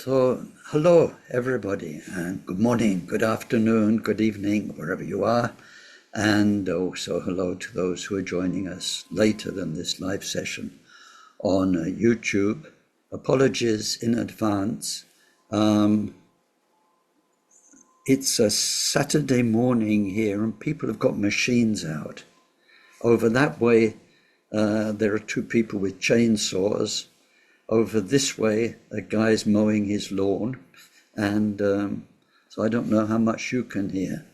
So, hello everybody, and good morning, good afternoon, good evening, wherever you are. And also hello to those who are joining us later than this live session on YouTube. Apologies in advance. It's a Saturday morning here and people have got machines out. Over that way, there are two people with chainsaws. Over this way, a guy's mowing his lawn, and so I don't know how much you can hear.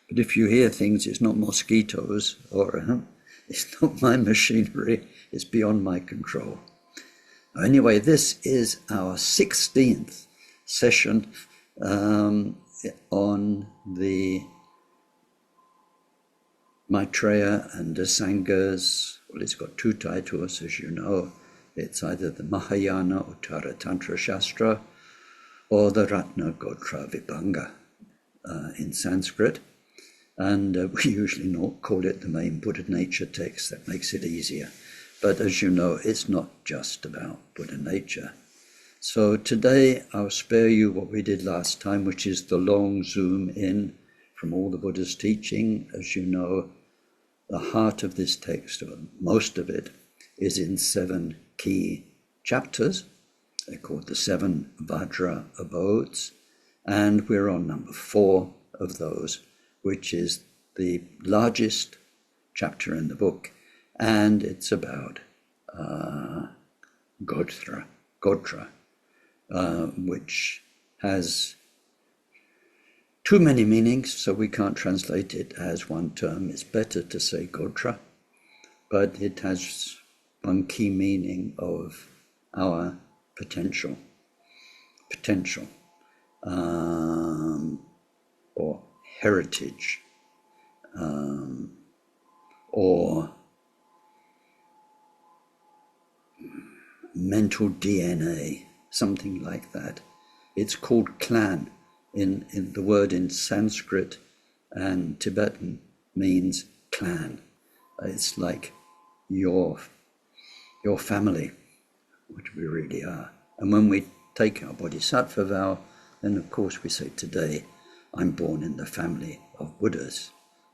But if you hear things, it's not mosquitoes or it's not my machinery, it's beyond my control. Anyway, this is our 16th session on the Maitreya and Asanga's, well, it's got two titles, as you know. It's either the Mahayana Uttara Tantra Shastra or the Ratna Gotra Vibhanga in Sanskrit. And we usually call it the main Buddha nature text. That makes it easier. But as you know, it's not just about Buddha nature. So today I'll spare you what we did last time, which is the long zoom in from all the Buddha's teaching. As you know, the heart of this text, or most of it, is in 7 key chapters. They're called the 7 Vajra abodes, and we're on number 4 of those, which is the largest chapter in the book, and it's about Gotra, which has too many meanings, so we can't translate it as one term. It's better to say Gotra, but it has one key meaning of our potential, or heritage, or mental DNA, something like that. It's called clan. In the word in Sanskrit and Tibetan means clan. It's like your family, which we really are. And when we take our bodhisattva vow, then of course we say, today I'm born in the family of Buddhas.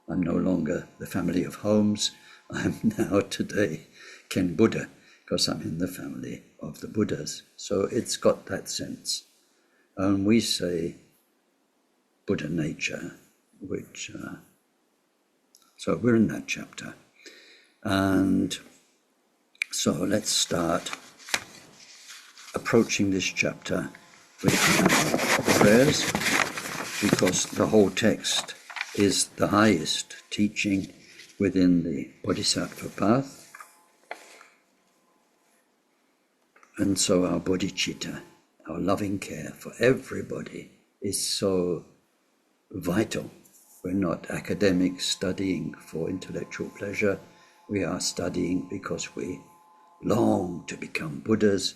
I'm no longer the family of Holmes. I'm now today Ken Buddha, because I'm in the family of the Buddhas. So it's got that sense. And we say Buddha nature, which, so we're in that chapter. And so let's start approaching this chapter with prayers, because the whole text is the highest teaching within the bodhisattva path. And so our bodhicitta, our loving care for everybody, is so vital. We're not academics studying for intellectual pleasure. We are studying because we long to become Buddhas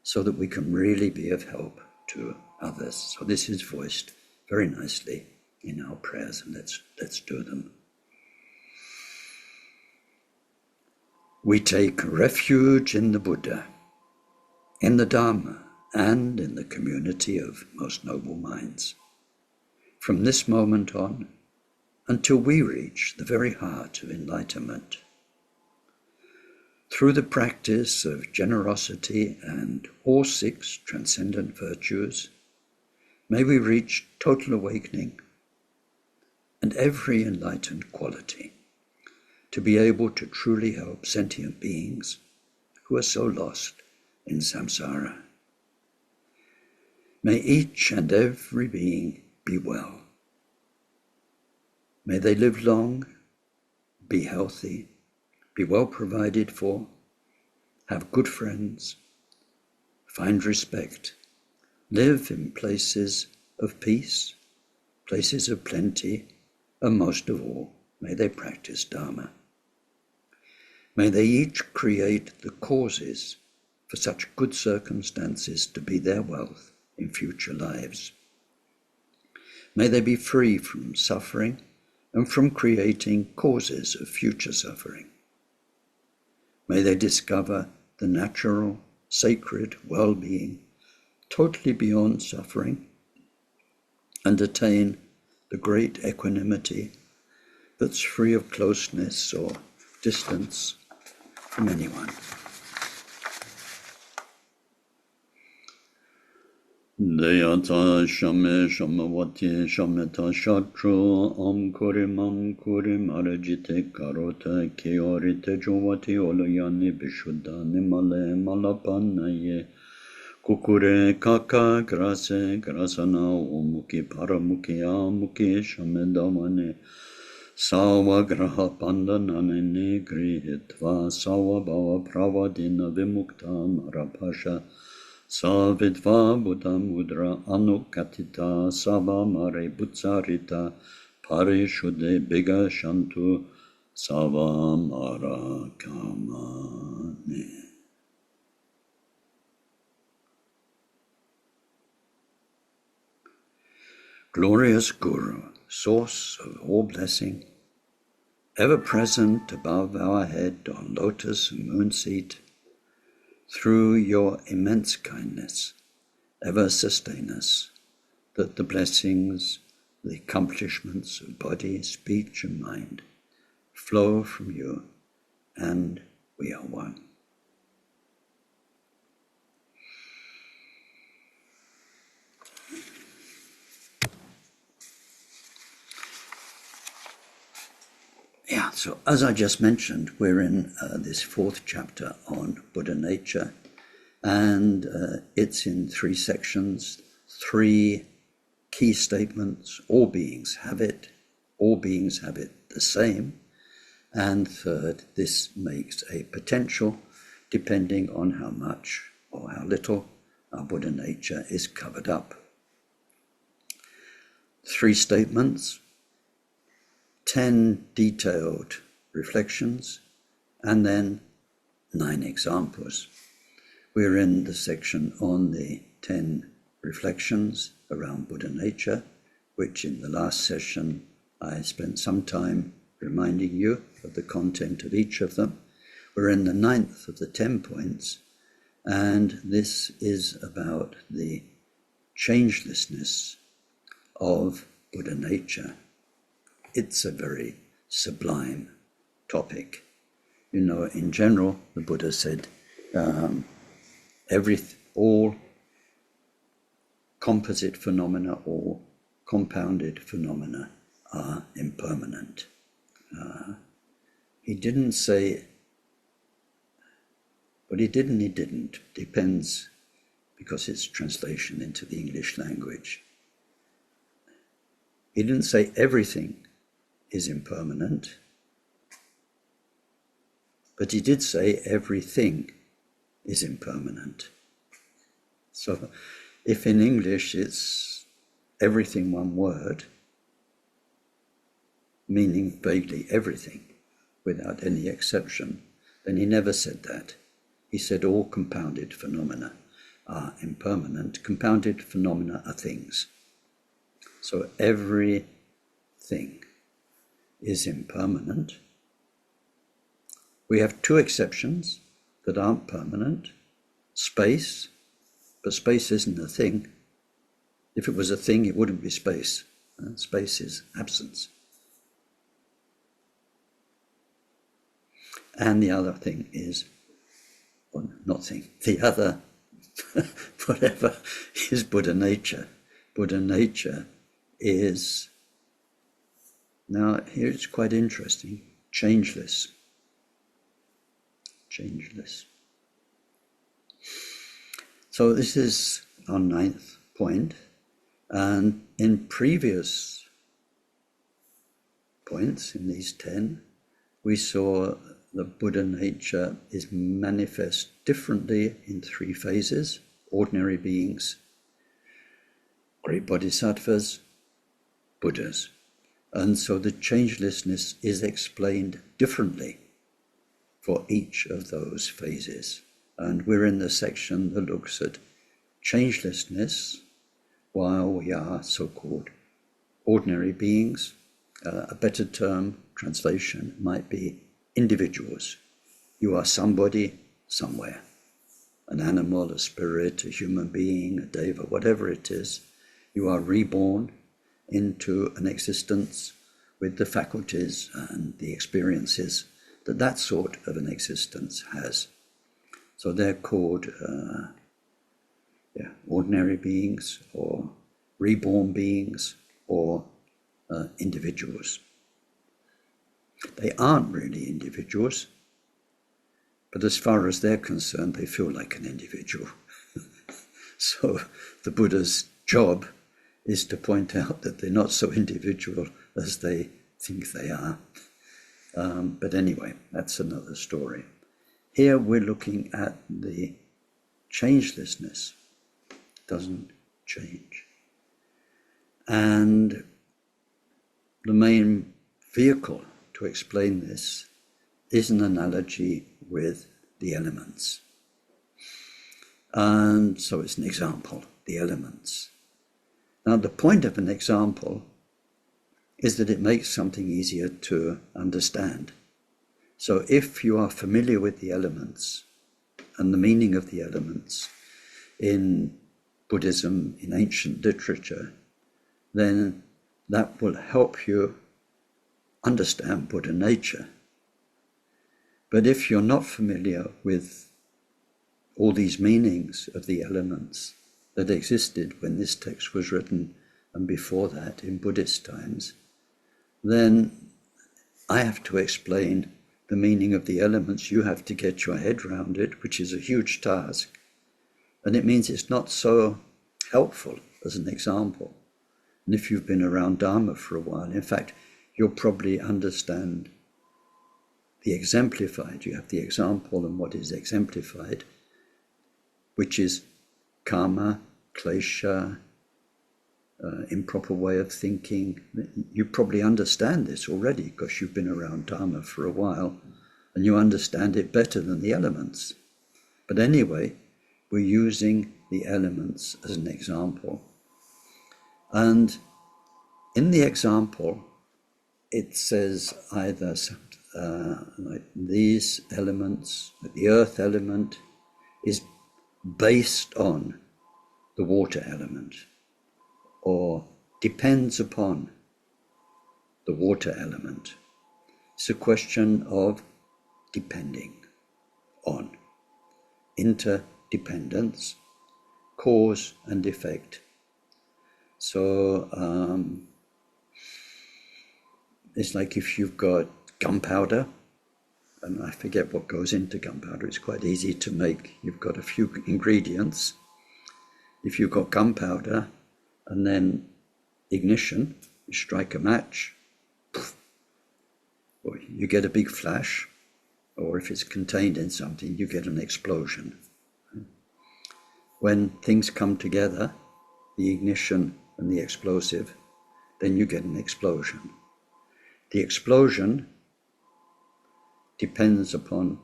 so that we can really be of help to others. So this is voiced very nicely in our prayers, and let's do them. We take refuge in the Buddha, in the Dharma, and in the community of most noble minds. From this moment on, until we reach the very heart of enlightenment, through the practice of generosity and all 6 transcendent virtues, may we reach total awakening and every enlightened quality, to be able to truly help sentient beings who are so lost in samsara. May each and every being be well. May they live long, be healthy, be well provided for, have good friends, find respect, live in places of peace, places of plenty, and most of all, may they practice Dharma. May they each create the causes for such good circumstances to be their wealth in future lives. May they be free from suffering and from creating causes of future suffering. May they discover the natural, sacred well-being totally beyond suffering, and attain the great equanimity that's free of closeness or distance from anyone. Deyata shame shamavati shameta shatru kurim arajite karota kiorite jovati olayani bishuddha nimale malapanaye kukure kaka grase grasana umuki paramuki amuki shamedamane sawa graha pandanane grihitva sawa bhava pravadina vimukta marapasha Savidva Buddha Mudra Anukatita Sava Mare Butsarita Parishuddhe Biga Shantu Sava Mara Kamane. Glorious Guru, source of all blessing, ever present above our head on lotus and moon seat, through your immense kindness, ever sustain us, that the blessings, the accomplishments of body, speech, and mind flow from you, and we are one. Yeah, so as I just mentioned, we're in this fourth chapter on Buddha nature, and it's in 3 sections, 3 key statements: all beings have it the same, and third, this makes a potential depending on how much or how little our Buddha nature is covered up. 3 statements, 10 detailed reflections, and then 9 examples. We're in the section on the 10 reflections around Buddha nature, which in the last session I spent some time reminding you of the content of each of them. We're in the 9th of the 10 points, and this is about the changelessness of Buddha nature. It's a very sublime topic. You know, in general, the Buddha said all composite phenomena, all compounded phenomena are impermanent. He didn't say, but he didn't. Depends, because it's translation into the English language. He didn't say everything is impermanent, but he did say everything is impermanent. So if in English it's everything one word, meaning vaguely everything without any exception, then he never said that. He said all compounded phenomena are impermanent. Compounded phenomena are things. So everything is impermanent. We have 2 exceptions that aren't permanent. Space, but space isn't a thing. If it was a thing, it wouldn't be space. Space is absence. And the other thing is, or not thing, the other, whatever, is Buddha nature. Buddha nature is, now here it's quite interesting, changeless. Changeless. So this is our 9th point, and in previous points, in these 10, we saw the Buddha nature is manifest differently in 3 phases: ordinary beings, great bodhisattvas, Buddhas. And so the changelessness is explained differently for each of those phases. And we're in the section that looks at changelessness while we are so-called ordinary beings. A better term, translation, might be individuals. You are somebody somewhere. an animal, a spirit, a human being, a deva, whatever it is, you are reborn into an existence with the faculties and the experiences that that sort of an existence has. So they're called ordinary beings, or reborn beings, or individuals. They aren't really individuals, but as far as they're concerned, they feel like an individual. So the Buddha's job is to point out that they're not so individual as they think they are. But anyway, that's another story. Here we're looking at the changelessness. It doesn't change. And the main vehicle to explain this is an analogy with the elements. And so it's an example, the elements. Now the point of an example is that it makes something easier to understand. So if you are familiar with the elements and the meaning of the elements in Buddhism, in ancient literature, then that will help you understand Buddha nature. But if you're not familiar with all these meanings of the elements that existed when this text was written and before that in Buddhist times, then I have to explain the meaning of the elements. You have to get your head around it, which is a huge task. And it means it's not so helpful as an example. And if you've been around Dharma for a while, in fact, you'll probably understand the exemplified. You have the example and what is exemplified, which is karma, klesha, improper way of thinking. You probably understand this already because you've been around Dharma for a while and you understand it better than the elements. But anyway, we're using the elements as an example. And in the example, it says either like these elements, the earth element is based on the water element, or depends upon the water element. It's a question of depending on, interdependence, cause and effect. So it's like if you've got gunpowder, and I forget what goes into gunpowder, it's quite easy to make. You've got a few ingredients. If you've got gunpowder and then ignition, you strike a match, or you get a big flash, or if it's contained in something, you get an explosion. When things come together, the ignition and the explosive, then you get an explosion. The explosion depends upon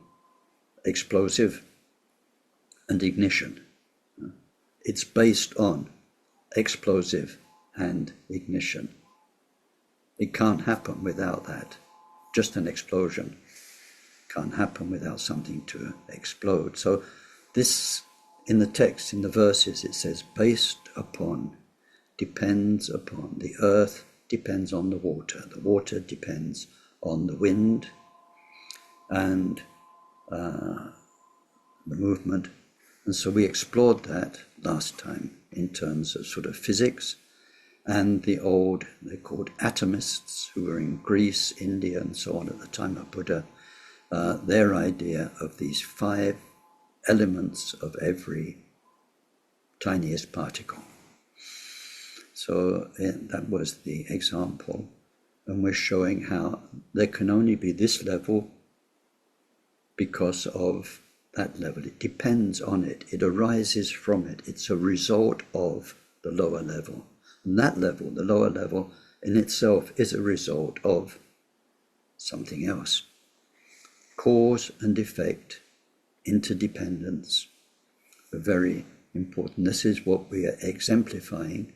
explosive and ignition. It's based on explosive and ignition. It can't happen without that. Just an explosion can't happen without something to explode. So this, in the text, in the verses, it says based upon, depends upon. The earth depends on the water depends on the wind and the movement. And so we explored that last time in terms of sort of physics, and the old, they're called atomists, who were in Greece, India, and so on at the time of Buddha, their idea of these 5 elements of every tiniest particle. So that was the example, and we're showing how there can only be this level because of that level. It depends on it. It arises from it. It's a result of the lower level. And that level, the lower level, in itself is a result of something else. Cause and effect, interdependence, are very important. This is what we are exemplifying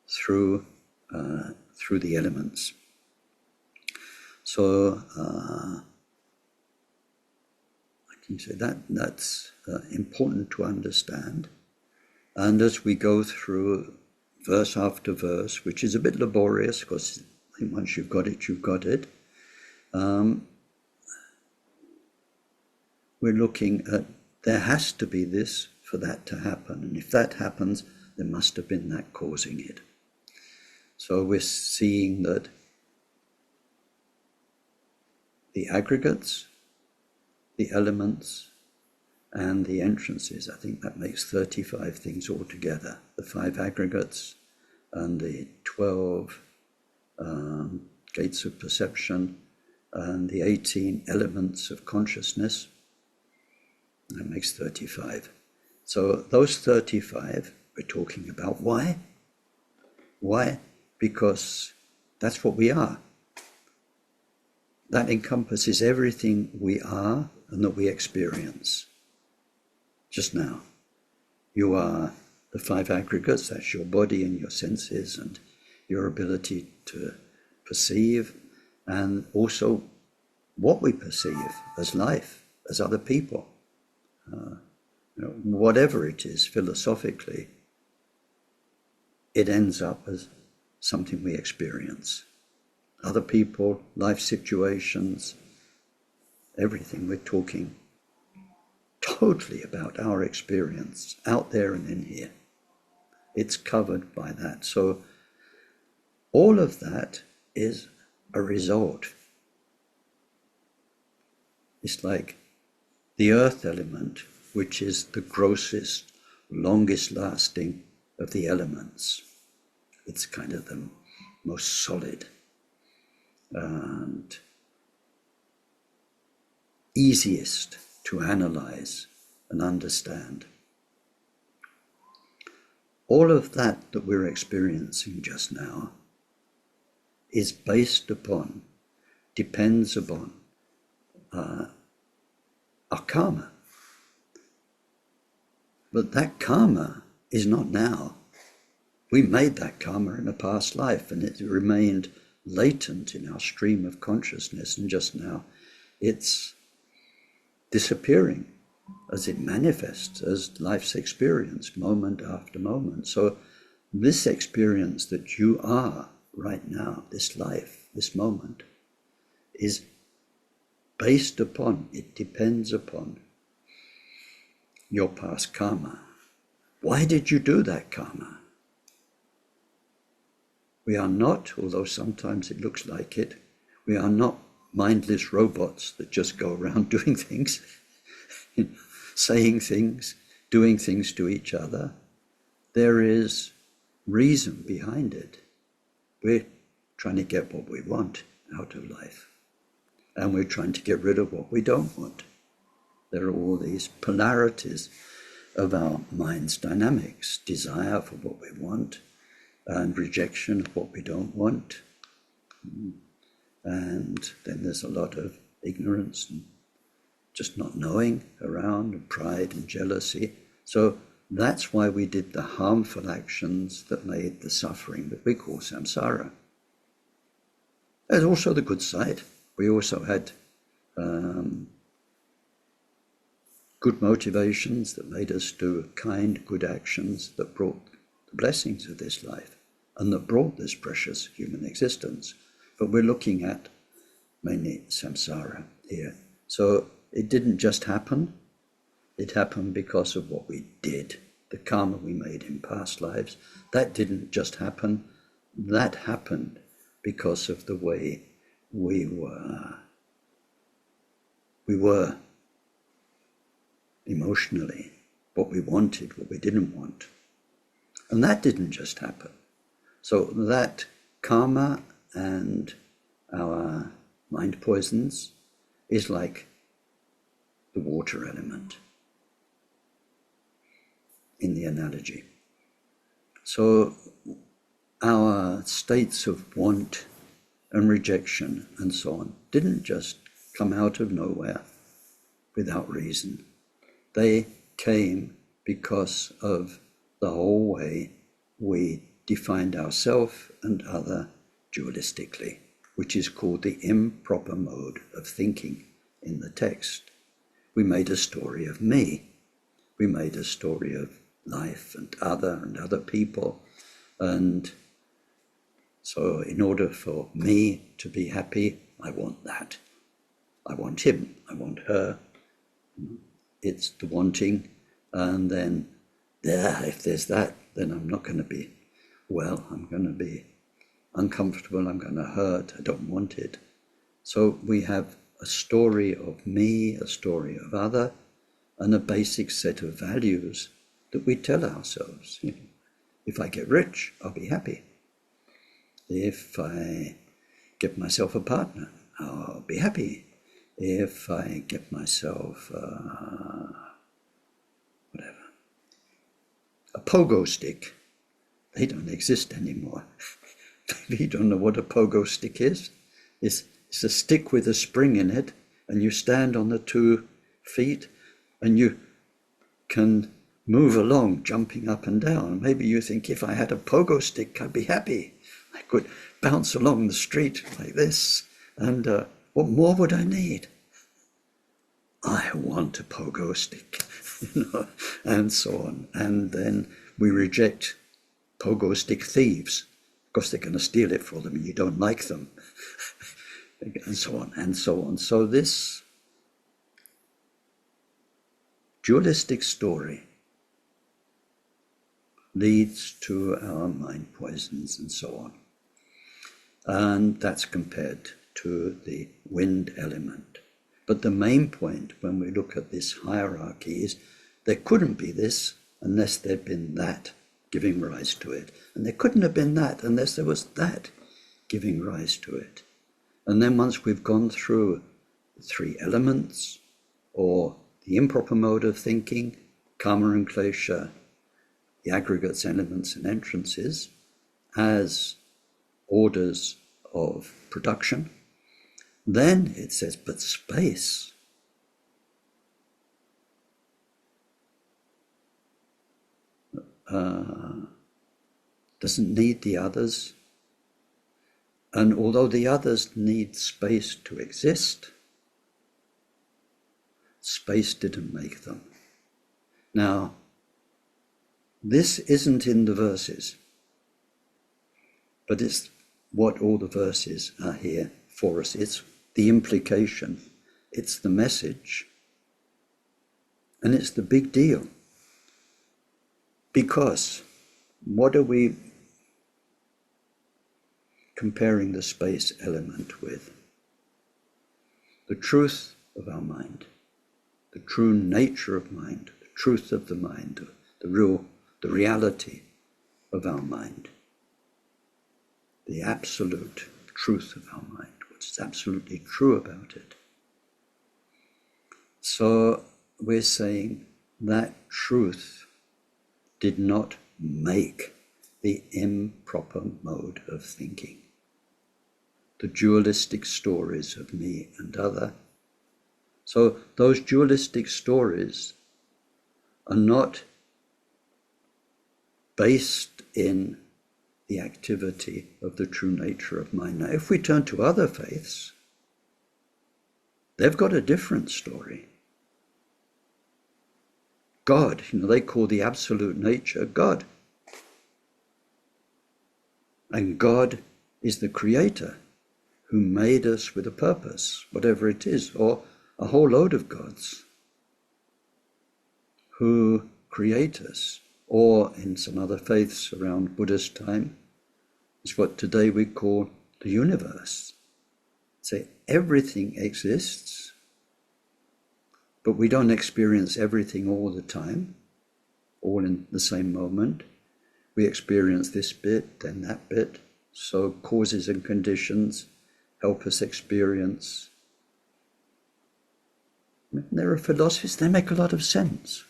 through the elements. So You see, that's important to understand. And as we go through verse after verse, which is a bit laborious, because I think once you've got it, you've got it. We're looking at, there has to be this for that to happen. And if that happens, there must have been that causing it. So we're seeing that the aggregates, the elements, and the entrances, I think that makes 35 things altogether. The 5 aggregates and the 12 gates of perception and the 18 elements of consciousness, that makes 35. So those 35 we're talking about. Why? Why? Because that's what we are. That encompasses everything we are and that we experience. Just now, you are the 5 aggregates, that's your body and your senses and your ability to perceive, and also what we perceive as life, as other people. Whatever it is philosophically, it ends up as something we experience. Other people, life situations, everything. We're talking totally about our experience out there and in here. It's covered by that. So all of that is a result. It's like the earth element, which is the grossest, longest lasting of the elements. It's kind of the most solid and easiest to analyze and understand. All of that we're experiencing just now is based upon, depends upon our karma. But that karma is not now. We made that karma in a past life, and it remained latent in our stream of consciousness, and just now it's disappearing as it manifests as life's experience, moment after moment. So this experience that you are right now, this life, this moment, is based upon, it depends upon your past karma. Why did you do that karma? We are not, although sometimes it looks like it, we are not mindless robots that just go around doing things, saying things, doing things to each other. There is reason behind it. We're trying to get what we want out of life, and we're trying to get rid of what we don't want. There are all these polarities of our mind's dynamics, desire for what we want and rejection of what we don't want. And then there's a lot of ignorance and just not knowing around, and pride and jealousy. So that's why we did the harmful actions that made the suffering that we call samsara. There's also the good side. We also had good motivations that made us do kind, good actions that brought the blessings of this life and that brought this precious human existence. But we're looking at mainly samsara here. So it didn't just happen. It happened because of what we did, the karma we made in past lives. That didn't just happen. That happened because of the way we were emotionally, what we wanted, what we didn't want. And that didn't just happen. So that karma and our mind poisons is like the water element in the analogy. So our states of want and rejection and so on didn't just come out of nowhere without reason. They came because of the whole way we defined ourself and other dualistically, which is called the improper mode of thinking in the text. we made a story of me. We made a story of life and other people. And so in order for me to be happy, I want that. I want him, I want her. It's the wanting. And then if there's that, then I'm not going to be well. I'm going to be uncomfortable. I'm going to hurt. I don't want it. So we have a story of me, a story of other, and a basic set of values that we tell ourselves. If I get rich, I'll be happy. If I get myself a partner, I'll be happy. If I get myself a pogo stick, they don't exist anymore. Maybe you don't know what a pogo stick is. It's a stick with a spring in it, and you stand on the 2 feet, and you can move along, jumping up and down. Maybe you think, if I had a pogo stick, I'd be happy. I could bounce along the street like this, and what more would I need? I want a pogo stick, and so on. And then we reject pogo stick thieves, because they're going to steal it for them, and you don't like them, and so on, and so on. So this dualistic story leads to our mind poisons and so on. And that's compared to the wind element. But the main point when we look at this hierarchy is there couldn't be this unless there'd been that giving rise to it. And there couldn't have been that unless there was that giving rise to it. And then once we've gone through the 3 elements, or the improper mode of thinking, karma and klesha, the aggregates, elements and entrances, as orders of production, then it says, but space doesn't need the others. And although the others need space to exist, space didn't make them. Now, this isn't in the verses, but it's what all the verses are here for us. It's the implication, it's the message, and it's the big deal. Because what are we comparing the space element with? The truth of our mind, the true nature of mind, the truth of the mind, the reality of our mind, the absolute truth of our mind, what's absolutely true about it. So we're saying that truth did not make the improper mode of thinking, the dualistic stories of me and other. So those dualistic stories are not based in the activity of the true nature of mind. Now, if we turn to other faiths, they've got a different story. God, they call the absolute nature God. And God is the creator who made us with a purpose, whatever it is, or a whole load of gods who create us. Or in some other faiths around Buddha's time, it's what today we call the universe. Say everything exists, but we don't experience everything all the time, all in the same moment. We experience this bit, then that bit. So causes and conditions help us experience. There are philosophies, they make a lot of sense.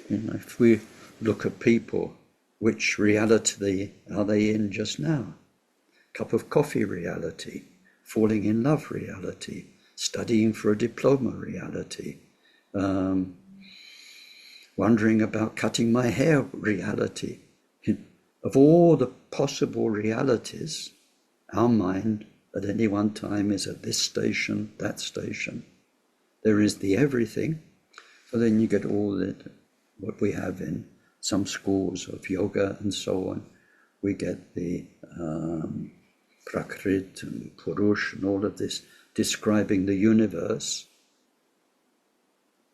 If we look at people, which reality are they in just now? Cup of coffee reality, falling in love reality, studying for a diploma reality, wondering about cutting my hair reality. Of all the possible realities, our mind at any one time is at this station, that station. There is the everything, So then you get all that, what we have in some schools of yoga and so on. We get the Prakrit and Purush and all of this describing the universe,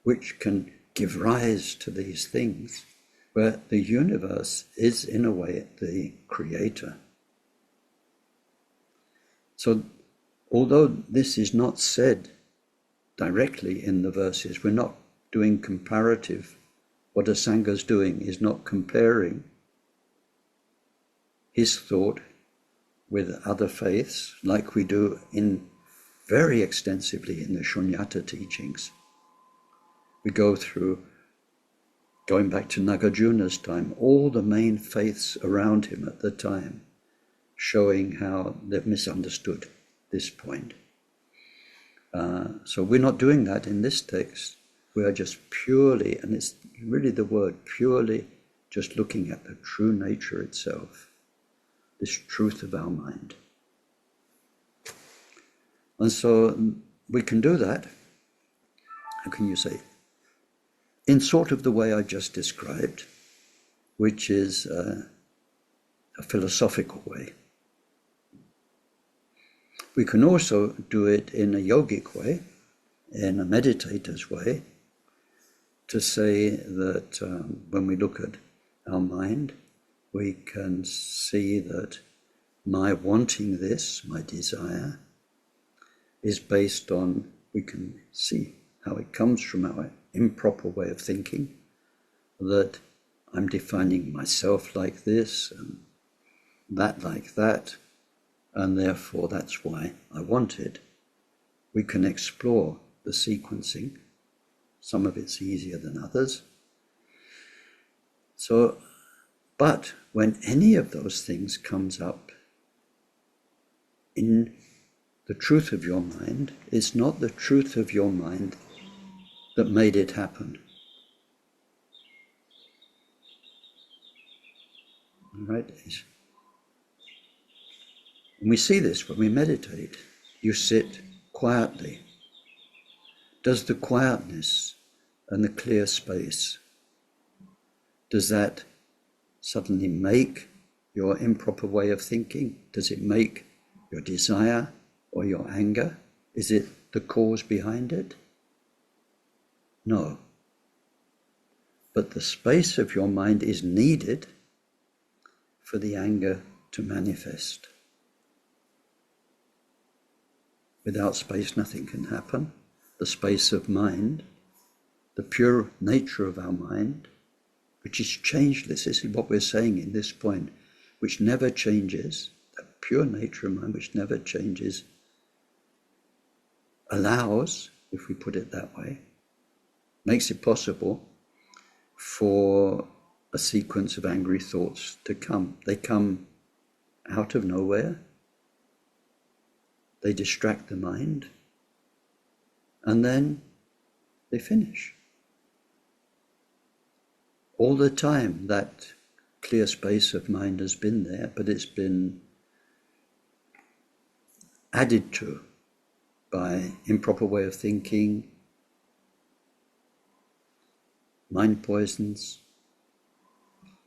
which can give rise to these things, where the universe is in a way the creator. So although this is not said directly in the verses, we're not doing comparative. What Asanga's doing is not comparing his thought with other faiths like we do in very extensively in the Shunyata teachings. We go through, going back to Nagarjuna's time, all the main faiths around him at the time, showing how they've misunderstood this point. So we're not doing that in this text. We are just purely, and it's really the word, purely just looking at the true nature itself, this truth of our mind. And so we can do that, how can you say, in sort of the way I just described, which is a philosophical way. We can also do it in a yogic way, in a meditator's way, to say that when we look at our mind, we can see that my wanting this, my desire, is based on, we can see how it comes from our improper way of thinking, that I'm defining myself like this and that like that, and therefore that's why I want it. We can explore the sequencing. Some of it's easier than others. So, but when any of those things comes up in the truth of your mind, it's not the truth of your mind that made it happen. Right? And we see this when we meditate. You sit quietly. Does the quietness and the clear space, does that suddenly make your improper way of thinking? Does it make your desire or your anger? Is it the cause behind it? No. But the space of your mind is needed for the anger to manifest. Without space, nothing can happen. The space of mind, the pure nature of our mind, which is changeless, this is what we're saying in this point, which never changes, that pure nature of mind which never changes, allows, if we put it that way, makes it possible for a sequence of angry thoughts to come. They come out of nowhere, they distract the mind, and then they finish. All the time that clear space of mind has been there, but it's been added to by improper way of thinking, mind poisons,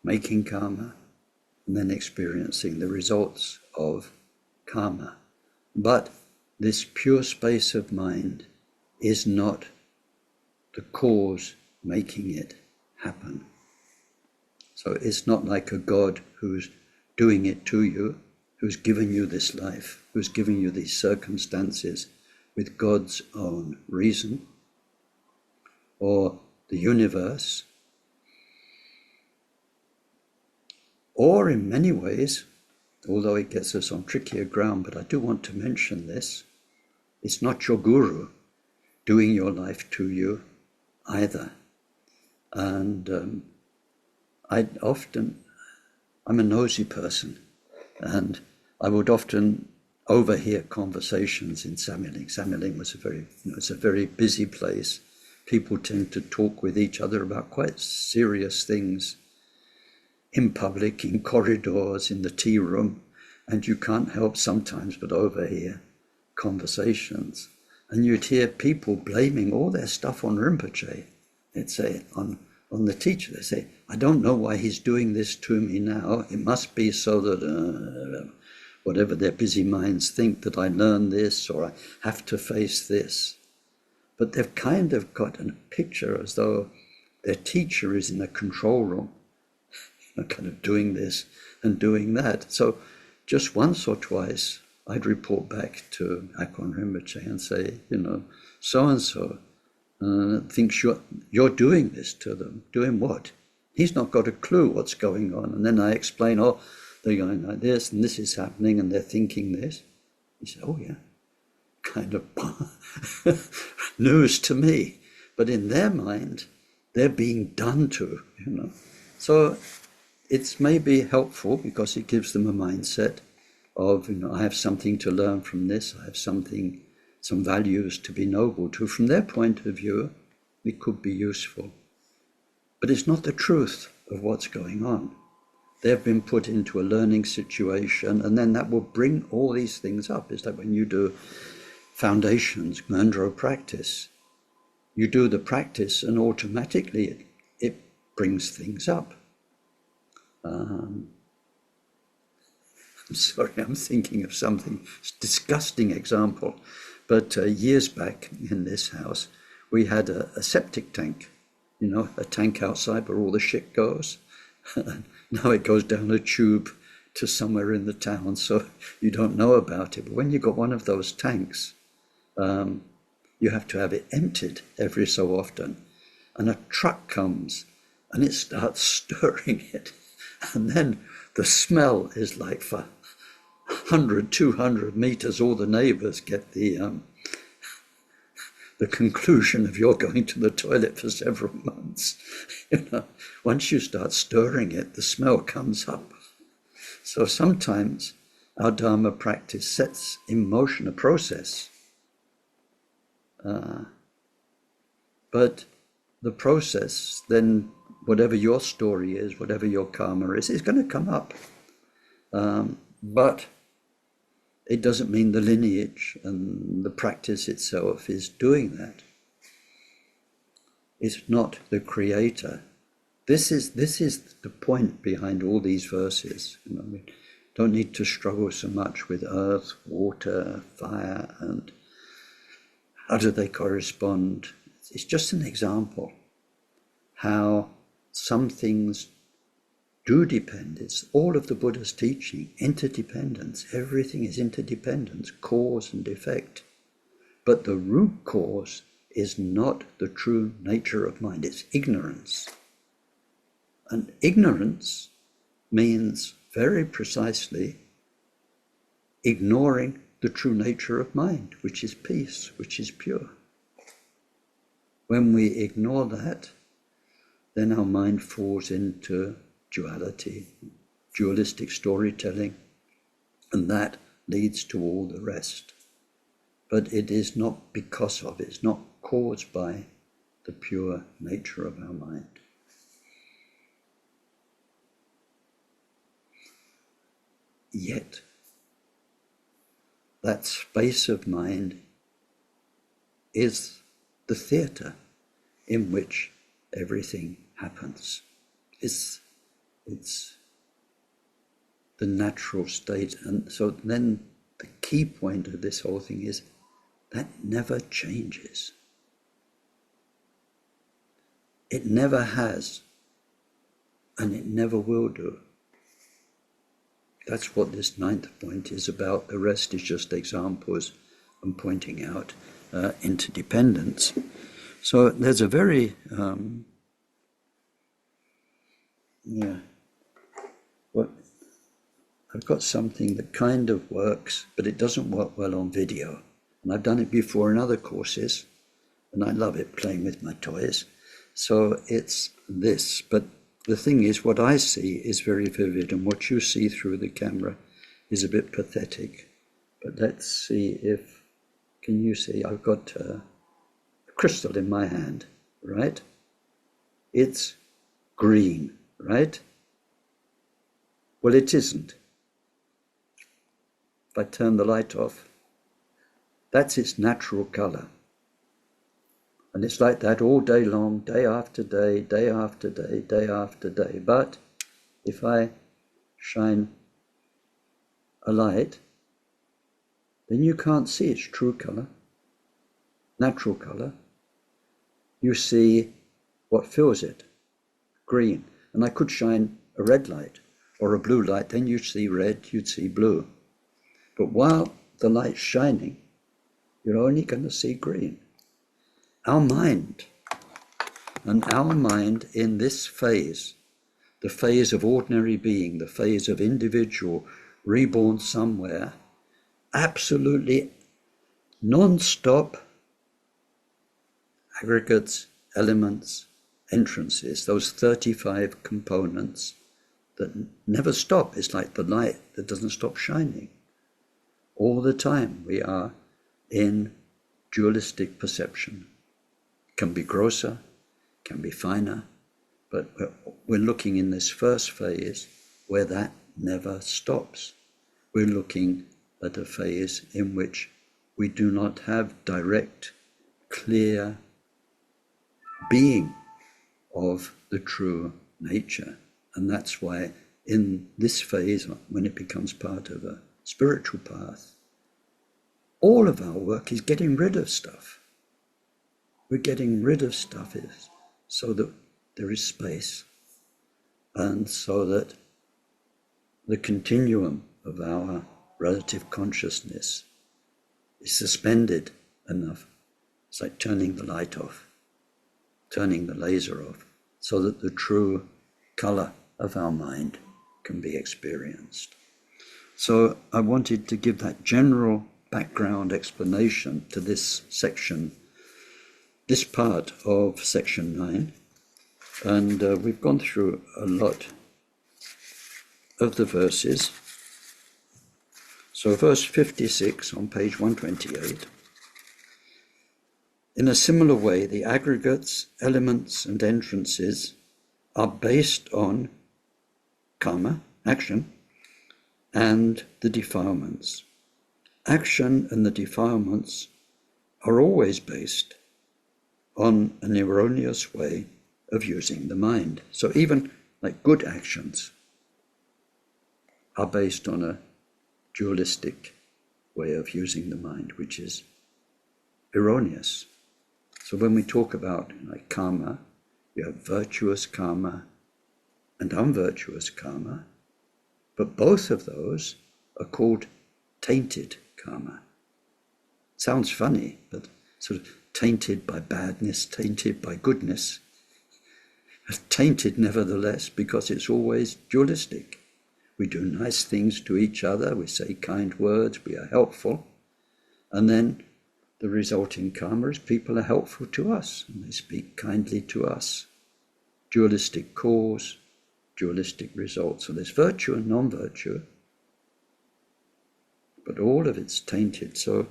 making karma, and then experiencing the results of karma. But this pure space of mind is not the cause making it happen. So it's not like a God who's doing it to you, who's given you this life, who's giving you these circumstances with God's own reason, or the universe, or in many ways, although it gets us on trickier ground, but I do want to mention this, it's not your guru doing your life to you either. And I'm a nosy person, and I would often overhear conversations in Samiling. Samiling was it's a very busy place. People tend to talk with each other about quite serious things in public, in corridors, in the tea room, and you can't help sometimes but overhear conversations. And you'd hear people blaming all their stuff on Rinpoche. They'd say on the teacher, they say, I don't know why he's doing this to me now. It must be so that whatever their busy minds think, that I learn this or I have to face this. But they've kind of got a picture as though their teacher is in a control room, kind of doing this and doing that. So just once or twice, I'd report back to Akon Rinpoche and say, so-and-so thinks you're doing this to them. Doing what? He's not got a clue what's going on. And then I explain, they're going like this, and this is happening, and they're thinking this. He said, oh yeah, kind of news to me. But in their mind, they're being done to, So it's maybe helpful because it gives them a mindset of, I have something to learn from this. I have some values to be noble to. From their point of view, it could be useful. But it's not the truth of what's going on. They've been put into a learning situation, and then that will bring all these things up. It's like when you do foundations, Mandro practice, you do the practice and automatically it brings things up. I'm sorry, I'm thinking of something, disgusting example. But years back in this house, we had a septic tank, a tank outside where all the shit goes. Now it goes down a tube to somewhere in the town, so you don't know about it. But when you've got one of those tanks, you have to have it emptied every so often. And a truck comes and it starts stirring it. And then the smell is like for 100, 200 meters, all the neighbors get the conclusion of you're going to the toilet for several months. Once you start stirring it, the smell comes up. So sometimes our Dharma practice sets in motion a process. But the process, then whatever your story is, whatever your karma is going to come up. But it doesn't mean the lineage and the practice itself is doing that. It's not the creator. This is the point behind all these verses. We don't need to struggle so much with earth, water, fire, and how do they correspond. It's just an example how some things do depend. It's all of the Buddha's teaching, interdependence. Everything is interdependence, cause and effect. But the root cause is not the true nature of mind. It's ignorance. And ignorance means very precisely ignoring the true nature of mind, which is peace, which is pure. When we ignore that, then our mind falls into duality, dualistic storytelling, and that leads to all the rest. But it is not because of, it's not caused by the pure nature of our mind. Yet, that space of mind is the theatre in which everything happens. It's the natural state. And so then the key point of this whole thing is that never changes. It never has, and it never will do. That's what this ninth point is about. The rest is just examples and pointing out interdependence. So there's a very, I've got something that kind of works, but it doesn't work well on video. And I've done it before in other courses, and I love it, playing with my toys. So it's this, but the thing is, what I see is very vivid, and what you see through the camera is a bit pathetic. But let's see if, can you see, I've got a crystal in my hand, right? It's green, right? Well, it isn't. If I turn the light off, that's its natural color. And it's like that all day long, day after day, day after day, day after day. But if I shine a light, then you can't see its true color, natural color. You see what fills it, green. And I could shine a red light or a blue light, then you'd see red, you'd see blue. But while the light's shining, you're only going to see green. Our mind in this phase, the phase of ordinary being, the phase of individual, reborn somewhere, absolutely non-stop aggregates, elements, entrances, those 35 components that never stop. It's like the light that doesn't stop shining. All the time we are in dualistic perception. Can be grosser, can be finer, but we're looking in this first phase where that never stops. We're looking at a phase in which we do not have direct, clear being of the true nature. And that's why in this phase, when it becomes part of a spiritual path, all of our work is getting rid of stuff. We're getting rid of stuff so that there is space, and so that the continuum of our relative consciousness is suspended enough. It's like turning the light off, turning the laser off, so that the true color of our mind can be experienced. So I wanted to give that general background explanation to this section, this part of section 9, and we've gone through a lot of the verses. So verse 56 on page 128. In a similar way, the aggregates, elements, and entrances are based on karma, action, and the defilements. Action and the defilements are always based on an erroneous way of using the mind. So even like good actions are based on a dualistic way of using the mind, which is erroneous. So when we talk about like karma, you have virtuous karma and unvirtuous karma, but both of those are called tainted karma. Sounds funny, but sort of tainted by badness, tainted by goodness, tainted nevertheless, because it's always dualistic. We do nice things to each other, we say kind words, we are helpful, and then the resulting karma is people are helpful to us, and they speak kindly to us. Dualistic cause, dualistic result. So there's virtue and non-virtue, but all of it's tainted. So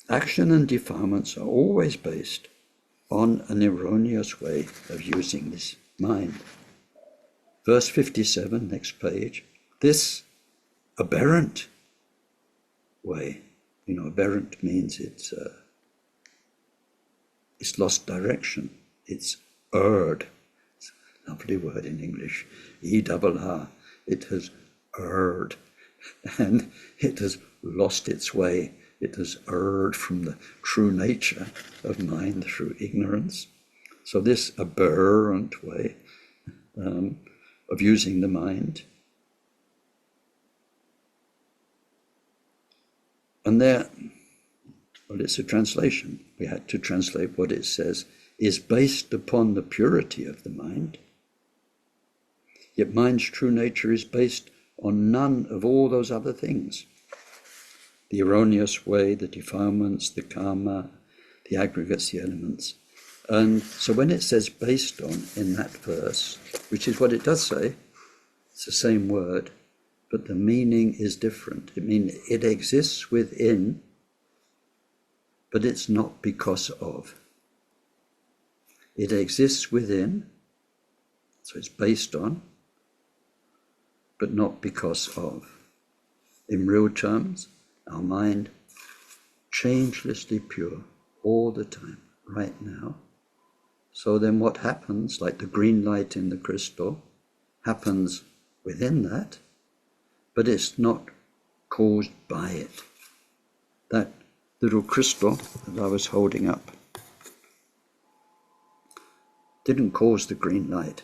action and defilements are always based on an erroneous way of using this mind. Verse 57, next page. This aberrant way, aberrant means it's lost direction. It's erred. It's a lovely word in English. E-double-R. It has erred, and it has lost its way. It has erred from the true nature of mind through ignorance. So this aberrant way of using the mind. And there, well, it's a translation. We had to translate what it says, is based upon the purity of the mind. Yet mind's true nature is based on none of all those other things. The erroneous way, the defilements, the karma, the aggregates, the elements. And so when it says based on in that verse, which is what it does say, it's the same word, but the meaning is different. It means it exists within, but it's not because of. It exists within, so it's based on, but not because of. In real terms, our mind, changelessly pure all the time. right now. So then what happens, like the green light in the crystal, happens within that, but it's not caused by it. That little crystal that I was holding up didn't cause the green light.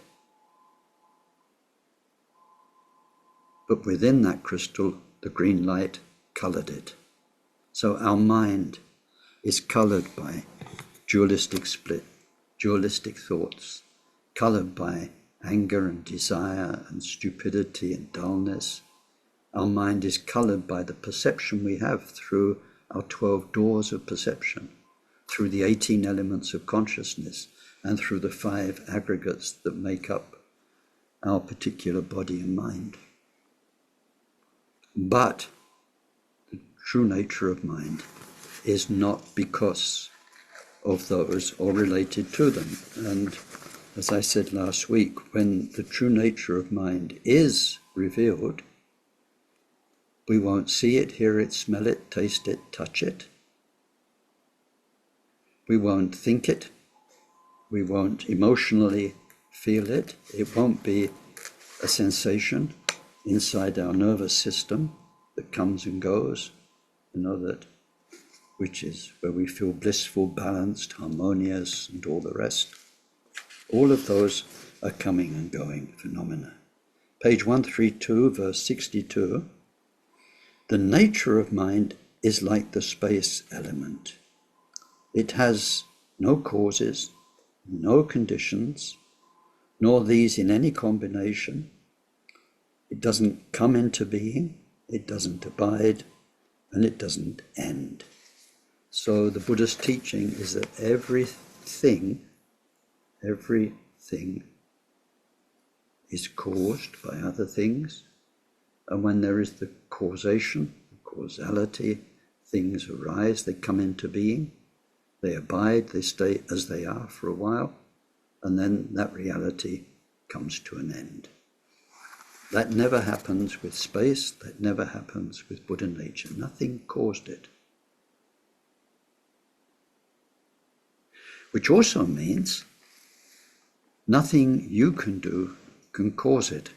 But within that crystal, the green light colored it. So our mind is colored by dualistic split, dualistic thoughts, colored by anger and desire and stupidity and dullness. Our mind is colored by the perception we have through our 12 doors of perception, through the 18 elements of consciousness, and through the 5 aggregates that make up our particular body and mind. But the true nature of mind is not because of those or related to them. And as I said last week, when the true nature of mind is revealed, we won't see it, hear it, smell it, taste it, touch it. We won't think it. We won't emotionally feel it. It won't be a sensation inside our nervous system that comes and goes, that which is where we feel blissful, balanced, harmonious, and all the rest. All of those are coming and going phenomena. Page 132, verse 62. The nature of mind is like the space element. It has no causes, no conditions, nor these in any combination. It doesn't come into being, it doesn't abide, and it doesn't end. So the Buddha's teaching is that everything is caused by other things, and when there is the causation, the causality, things arise, they come into being, they abide, they stay as they are for a while, and then that reality comes to an end. That never happens with space, that never happens with Buddha nature. Nothing caused it. Which also means nothing you can do can cause it.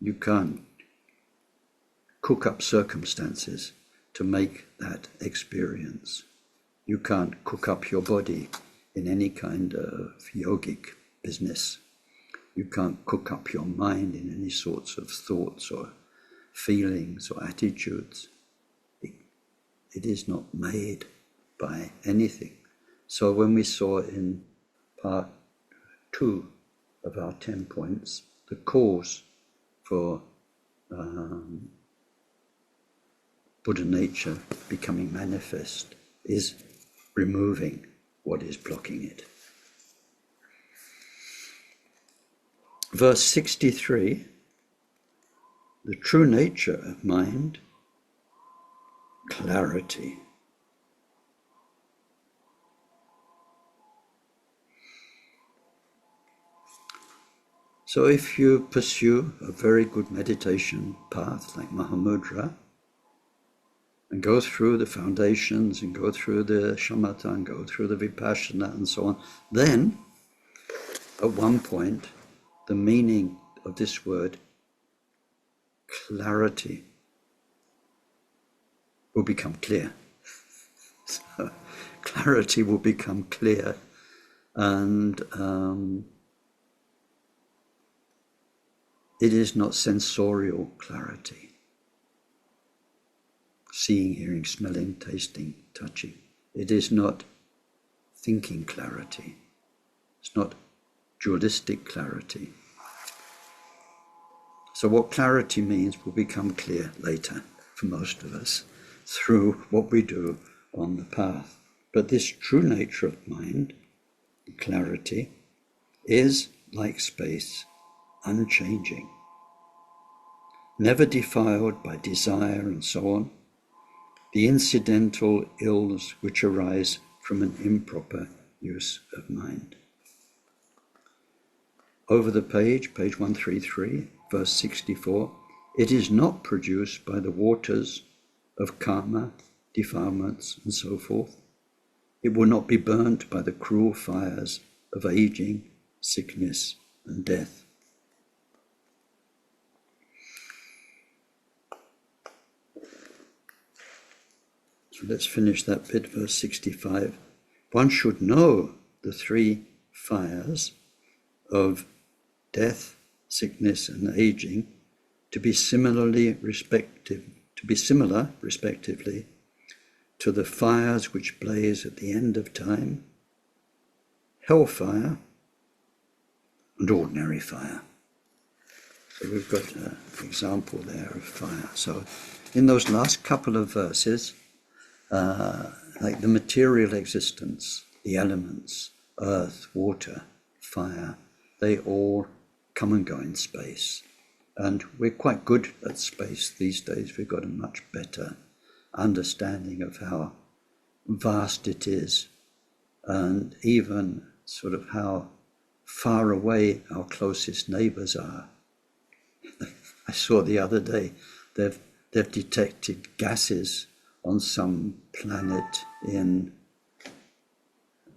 You can't cook up circumstances to make that experience. You can't cook up your body in any kind of yogic business. You can't cook up your mind in any sorts of thoughts or feelings or attitudes. It is not made by anything. So when we saw in part 2 of our 10 points, the cause for Buddha nature becoming manifest is removing what is blocking it. Verse 63, the true nature of mind, clarity. So if you pursue a very good meditation path like Mahamudra, and go through the foundations, and go through the shamatha, and go through the vipassana, and so on, then at one point the meaning of this word, clarity, will become clear. So, clarity will become clear, and it is not sensorial clarity. Seeing, hearing, smelling, tasting, touching. It is not thinking clarity. It's not dualistic clarity. So what clarity means will become clear later for most of us through what we do on the path. But this true nature of mind, clarity, is like space, unchanging, never defiled by desire and so on, the incidental ills which arise from an improper use of mind. Over the page 133, verse 64, it is not produced by the waters of karma, defilements, and so forth. It will not be burnt by the cruel fires of aging, sickness, and death. So let's finish that bit, verse 65. One should know the three fires of death, sickness, and aging to be similar, respectively, to the fires which blaze at the end of time, hellfire, and ordinary fire. So we've got an example there of fire. So in those last couple of verses, like the material existence, the elements, earth, water, fire, they all come and go in space. And we're quite good at space these days. We've got a much better understanding of how vast it is, and even sort of how far away our closest neighbors are. I saw the other day they've detected gases on some planet in,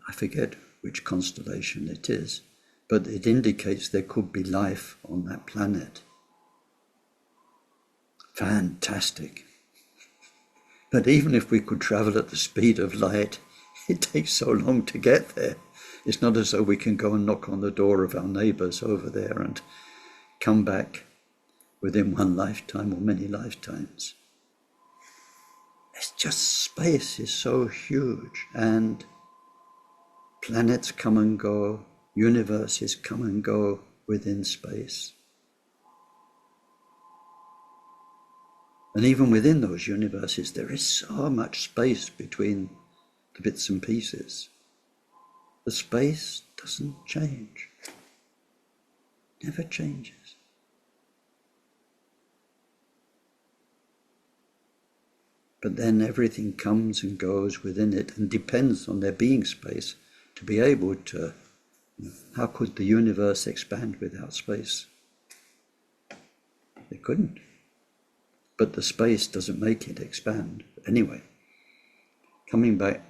I forget which constellation it is, but it indicates there could be life on that planet. Fantastic. But even if we could travel at the speed of light, it takes so long to get there. It's not as though we can go and knock on the door of our neighbors over there and come back within one lifetime or many lifetimes. It's just space is so huge, and planets come and go, universes come and go within space. And even within those universes, there is so much space between the bits and pieces. The space doesn't change, never changes. But then everything comes and goes within it and depends on there being space to be able to, how could the universe expand without space? It couldn't. But the space doesn't make it expand. Anyway, coming back,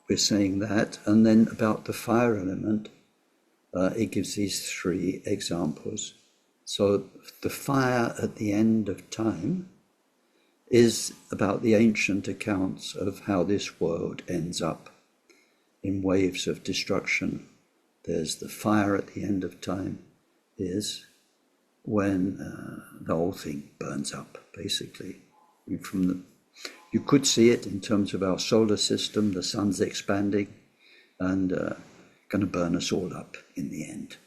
we're saying that, and then about the fire element, it gives these three examples. So the fire at the end of time is about the ancient accounts of how this world ends up in waves of destruction. There's the fire at the end of time is when the whole thing burns up, basically. You could see it in terms of our solar system. The sun's expanding and going to burn us all up in the end.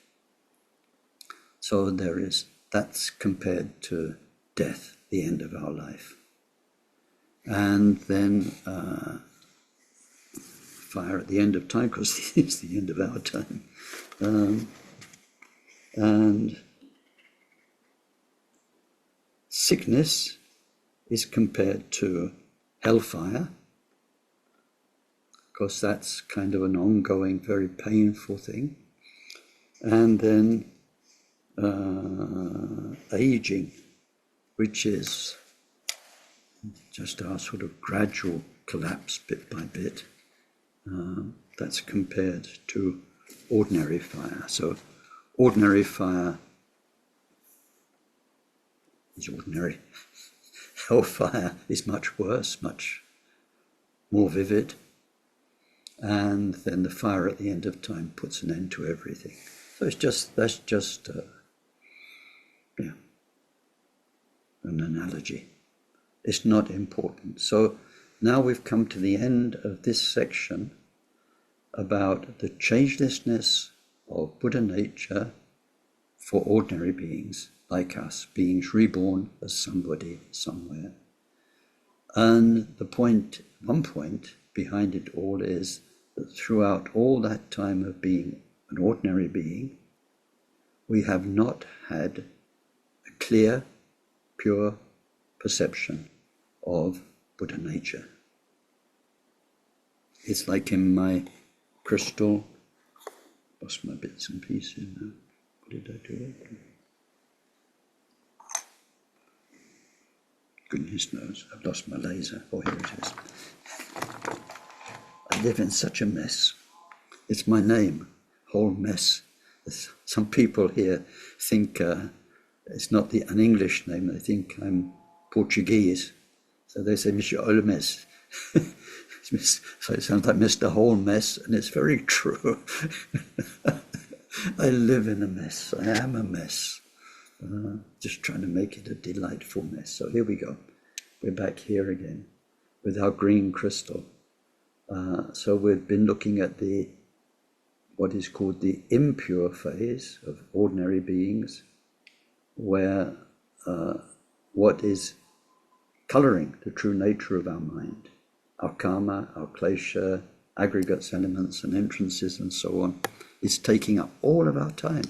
So that's compared to death, the end of our life. And then fire at the end of time, because it's the end of our time. And sickness is compared to hellfire, because that's kind of an ongoing, very painful thing. And then aging, which is just our sort of gradual collapse bit by bit. That's compared to ordinary fire. So ordinary fire is ordinary. Hellfire is much worse, much more vivid. And then the fire at the end of time puts an end to everything. So that's just an analogy. It's not important. So now we've come to the end of this section about the changelessness of Buddha nature for ordinary beings like us, beings reborn as somebody somewhere. And one point behind it all is that throughout all that time of being an ordinary being, we have not had a clear, pure perception of Buddha nature. It's like in my crystal, lost my bits and pieces now. What did I do? Goodness knows, I've lost my laser. Oh, here it is. I live in such a mess. It's my name, whole mess. Some people here think it's not an English name. They think I'm Portuguese. So they say, Monsieur Holmes. So it sounds like Mr. Whole Mess, and it's very true. I live in a mess. I am a mess. Just trying to make it a delightful mess. So here we go. We're back here again with our green crystal. So we've been looking at what is called the impure phase of ordinary beings, where what is coloring the true nature of our mind, our karma, our klesha, aggregates, elements and entrances and so on, is taking up all of our time.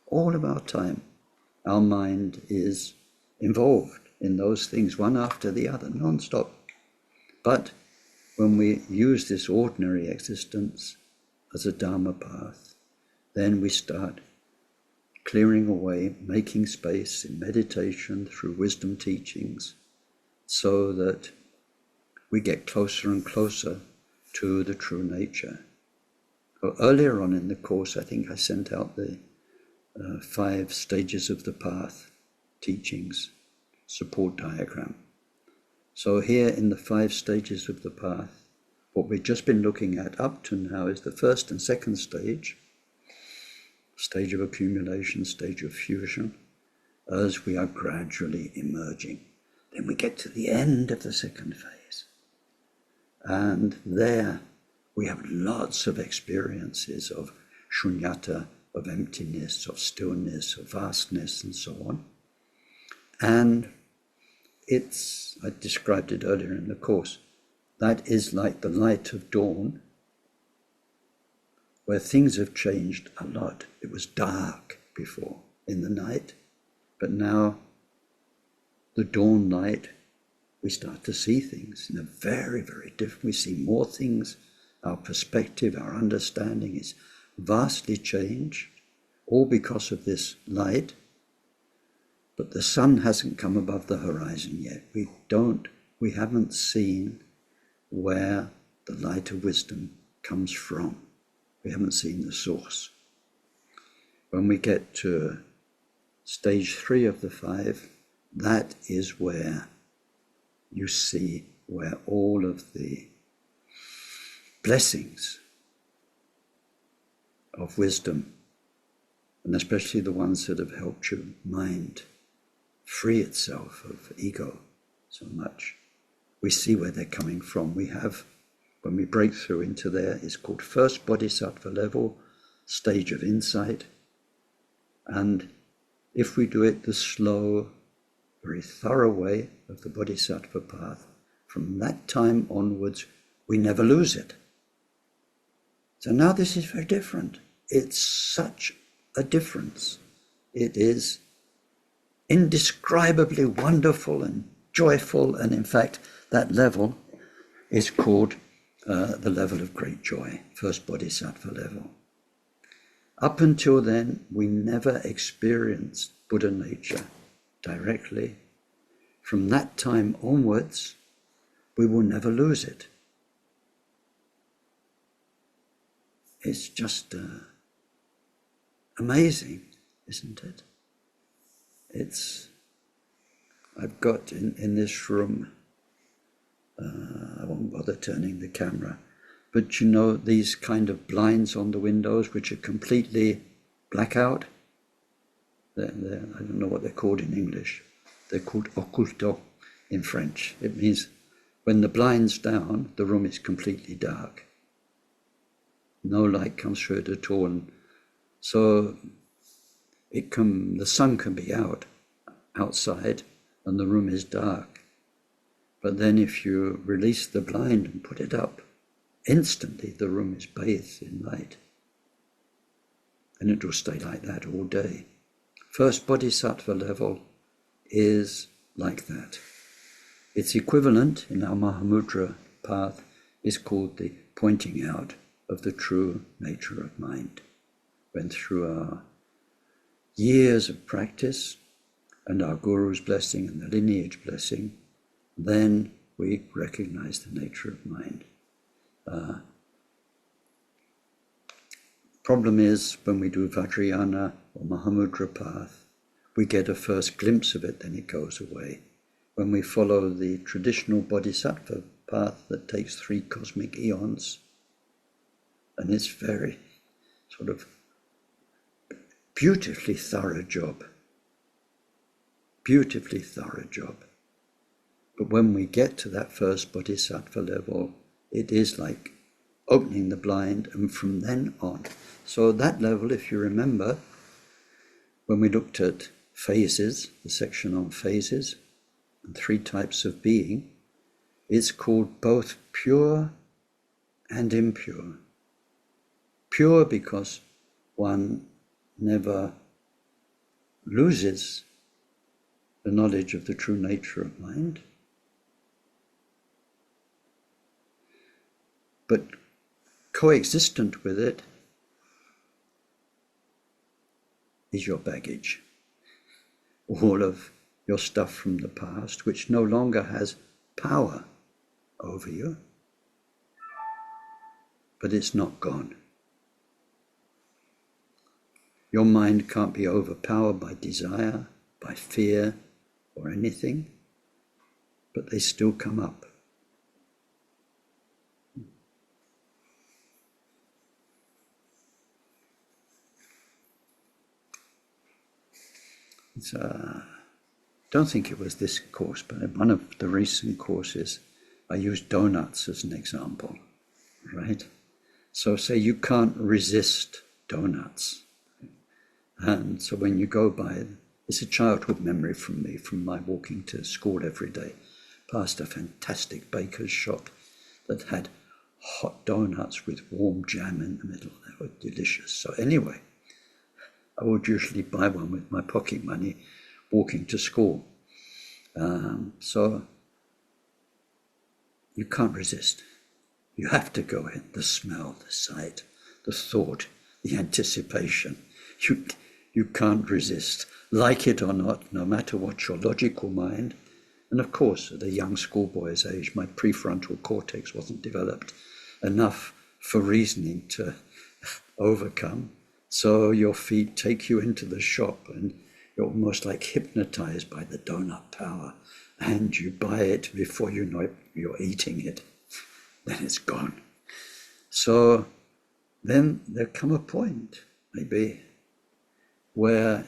All of our time. Our mind is involved in those things one after the other, non-stop. But when we use this ordinary existence as a Dharma path, then we start clearing away, making space in meditation through wisdom teachings, so that we get closer and closer to the true nature. Well, earlier on in the course, I think I sent out the 5 stages of the path teachings, support diagram. So here in the 5 stages of the path, what we've just been looking at up to now is the first and second stage of accumulation, stage of fusion, as we are gradually emerging. Then we get to the end of the second phase. And there we have lots of experiences of shunyata, of emptiness, of stillness, of vastness, and so on. And I described it earlier in the course, that is like the light of dawn, where things have changed a lot. It was dark before in the night, but now the dawn light, we start to see things in a very, very different. We see more things. Our perspective, our understanding is vastly changed, all because of this light. But the sun hasn't come above the horizon yet. We haven't seen where the light of wisdom comes from. We haven't seen the source. When we get to stage 3 of the 5, that is where you see where all of the blessings of wisdom, and especially the ones that have helped your mind free itself of ego so much, we see where they're coming from. When we break through into there, it's called first bodhisattva level, stage of insight. And if we do it the slow, very thorough way of the bodhisattva path, from that time onwards, we never lose it. So now this is very different. It's such a difference. It is indescribably wonderful and joyful, and in fact, that level is called the level of great joy, first bodhisattva level. Up until then, we never experienced Buddha nature directly. From that time onwards, we will never lose it. It's just amazing, isn't it? I've got in this room, I won't bother turning the camera, but you know these kind of blinds on the windows which are completely blackout? I don't know what they're called in English. They're called occulto in French. It means when the blind's down, the room is completely dark. No light comes through it at all. And so the sun can be outside and the room is dark. But then if you release the blind and put it up, instantly the room is bathed in light. And it will stay like that all day. First bodhisattva level is like that. Its equivalent in our Mahamudra path is called the pointing out of the true nature of mind. When through our years of practice, and our guru's blessing and the lineage blessing, then we recognize the nature of mind. Problem is, when we do Vajrayana or Mahamudra path, we get a first glimpse of it, then it goes away. When we follow the traditional bodhisattva path that takes 3 cosmic eons, and it's very sort of beautifully thorough job. Beautifully thorough job. But when we get to that first bodhisattva level, it is like opening the blind, and from then on. So that level, if you remember, when we looked at phases, the section on phases, and 3 types of being, it's called both pure and impure. Pure because one never loses the knowledge of the true nature of mind, but coexistent with it is your baggage, all of your stuff from the past, which no longer has power over you, but it's not gone. Your mind can't be overpowered by desire, by fear, or anything, but they still come up. Don't think it was this course, but in one of the recent courses, I used donuts as an example, right? So say you can't resist donuts. And so when you go by, it's a childhood memory from me, from my walking to school every day, past a fantastic baker's shop that had hot donuts with warm jam in the middle. They were delicious. So anyway, I would usually buy one with my pocket money walking to school. So you can't resist. You have to go in. The smell, the sight, the thought, the anticipation. You can't resist, like it or not, no matter what your logical mind. And of course, at a young schoolboy's age, my prefrontal cortex wasn't developed enough for reasoning to overcome. So your feet take you into the shop and you're almost like hypnotized by the donut power, and you buy it before you know it, you're eating it. Then it's gone. So then there come a point, maybe, where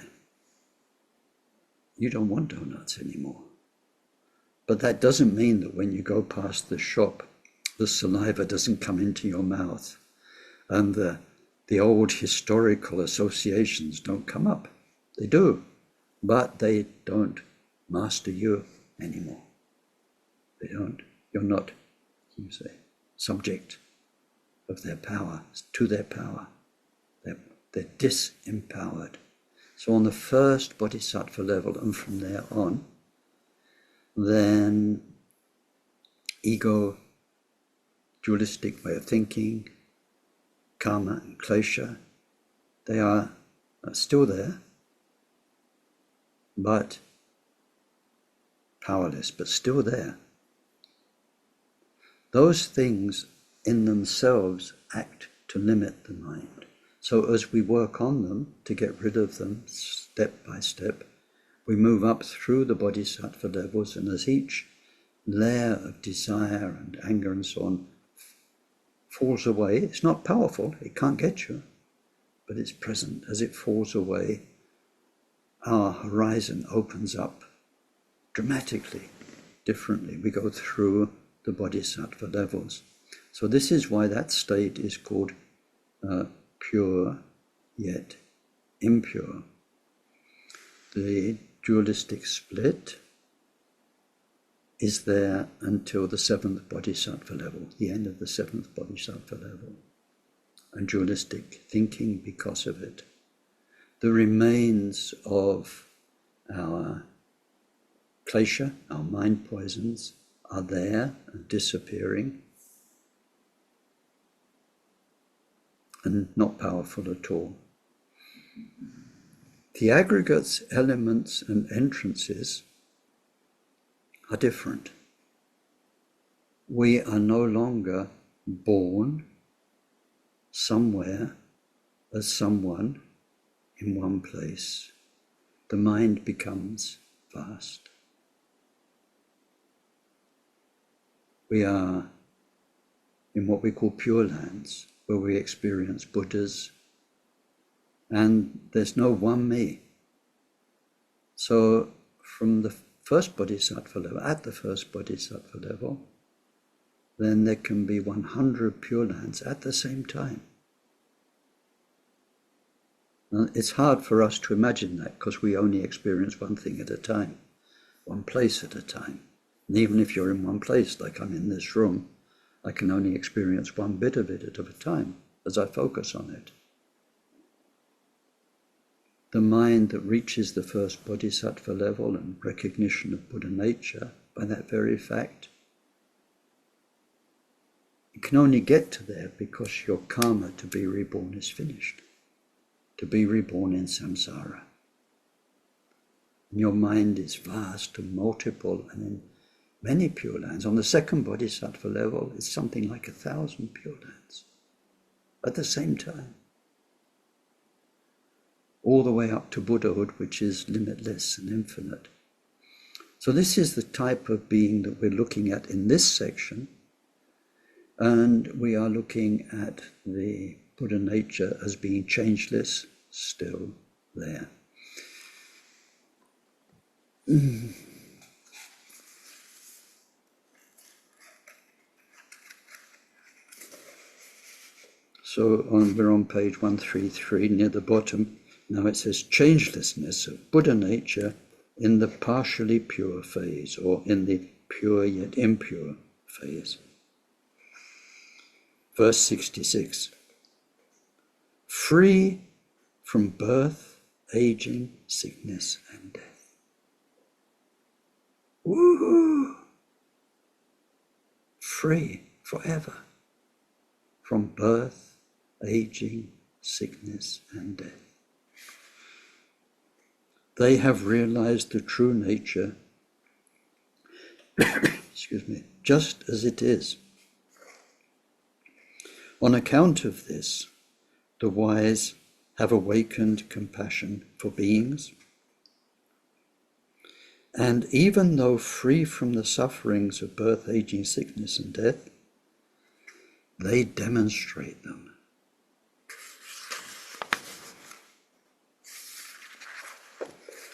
you don't want donuts anymore. But that doesn't mean that when you go past the shop, the saliva doesn't come into your mouth and the old historical associations don't come up. They do, but they don't master you anymore. They don't. You're not, you say, subject of their power, to their power. They're disempowered. So on the first bodhisattva level and from there on, then ego, dualistic way of thinking, karma and klesha, they are still there, but powerless, but still there. Those things in themselves act to limit the mind. So as we work on them to get rid of them step by step, we move up through the bodhisattva levels, and as each layer of desire and anger and so on falls away, it's not powerful, it can't get you, but it's present. As it falls away, our horizon opens up dramatically, differently. We go through the bodhisattva levels. So this is why that state is called pure yet impure. The dualistic split is there until the 7th bodhisattva level, the end of the 7th bodhisattva level, and dualistic thinking because of it. The remains of our klesha, our mind poisons, are there and disappearing and not powerful at all. The aggregates, elements, and entrances are different. We are no longer born somewhere as someone in one place. The mind becomes vast. We are in what we call pure lands, where we experience Buddhas, and there's no one me. So from the first bodhisattva level, at the first bodhisattva level, then there can be 100 pure lands at the same time. Now, it's hard for us to imagine that because we only experience one thing at a time, one place at a time. And even if you're in one place, like I'm in this room, I can only experience one bit of it at a time as I focus on it. The mind that reaches the first bodhisattva level and recognition of Buddha nature, by that very fact, you can only get to there because your karma to be reborn is finished, to be reborn in samsara. And your mind is vast and multiple and in many pure lands. On the second bodhisattva level, it's something like 1,000 pure lands at the same time. All the way up to Buddhahood, which is limitless and infinite. So this is the type of being that we're looking at in this section. And we are looking at the Buddha nature as being changeless, still there. So we're on page 133, near the bottom. Now it says changelessness of Buddha nature in the partially pure phase, or in the pure yet impure phase. Verse 66. Free from birth, aging, sickness, and death. Woohoo! Free forever from birth, aging, sickness, and death. They have realized the true nature, excuse me, just as it is. On account of this, the wise have awakened compassion for beings, and even though free from the sufferings of birth, aging, sickness, and death, they demonstrate them.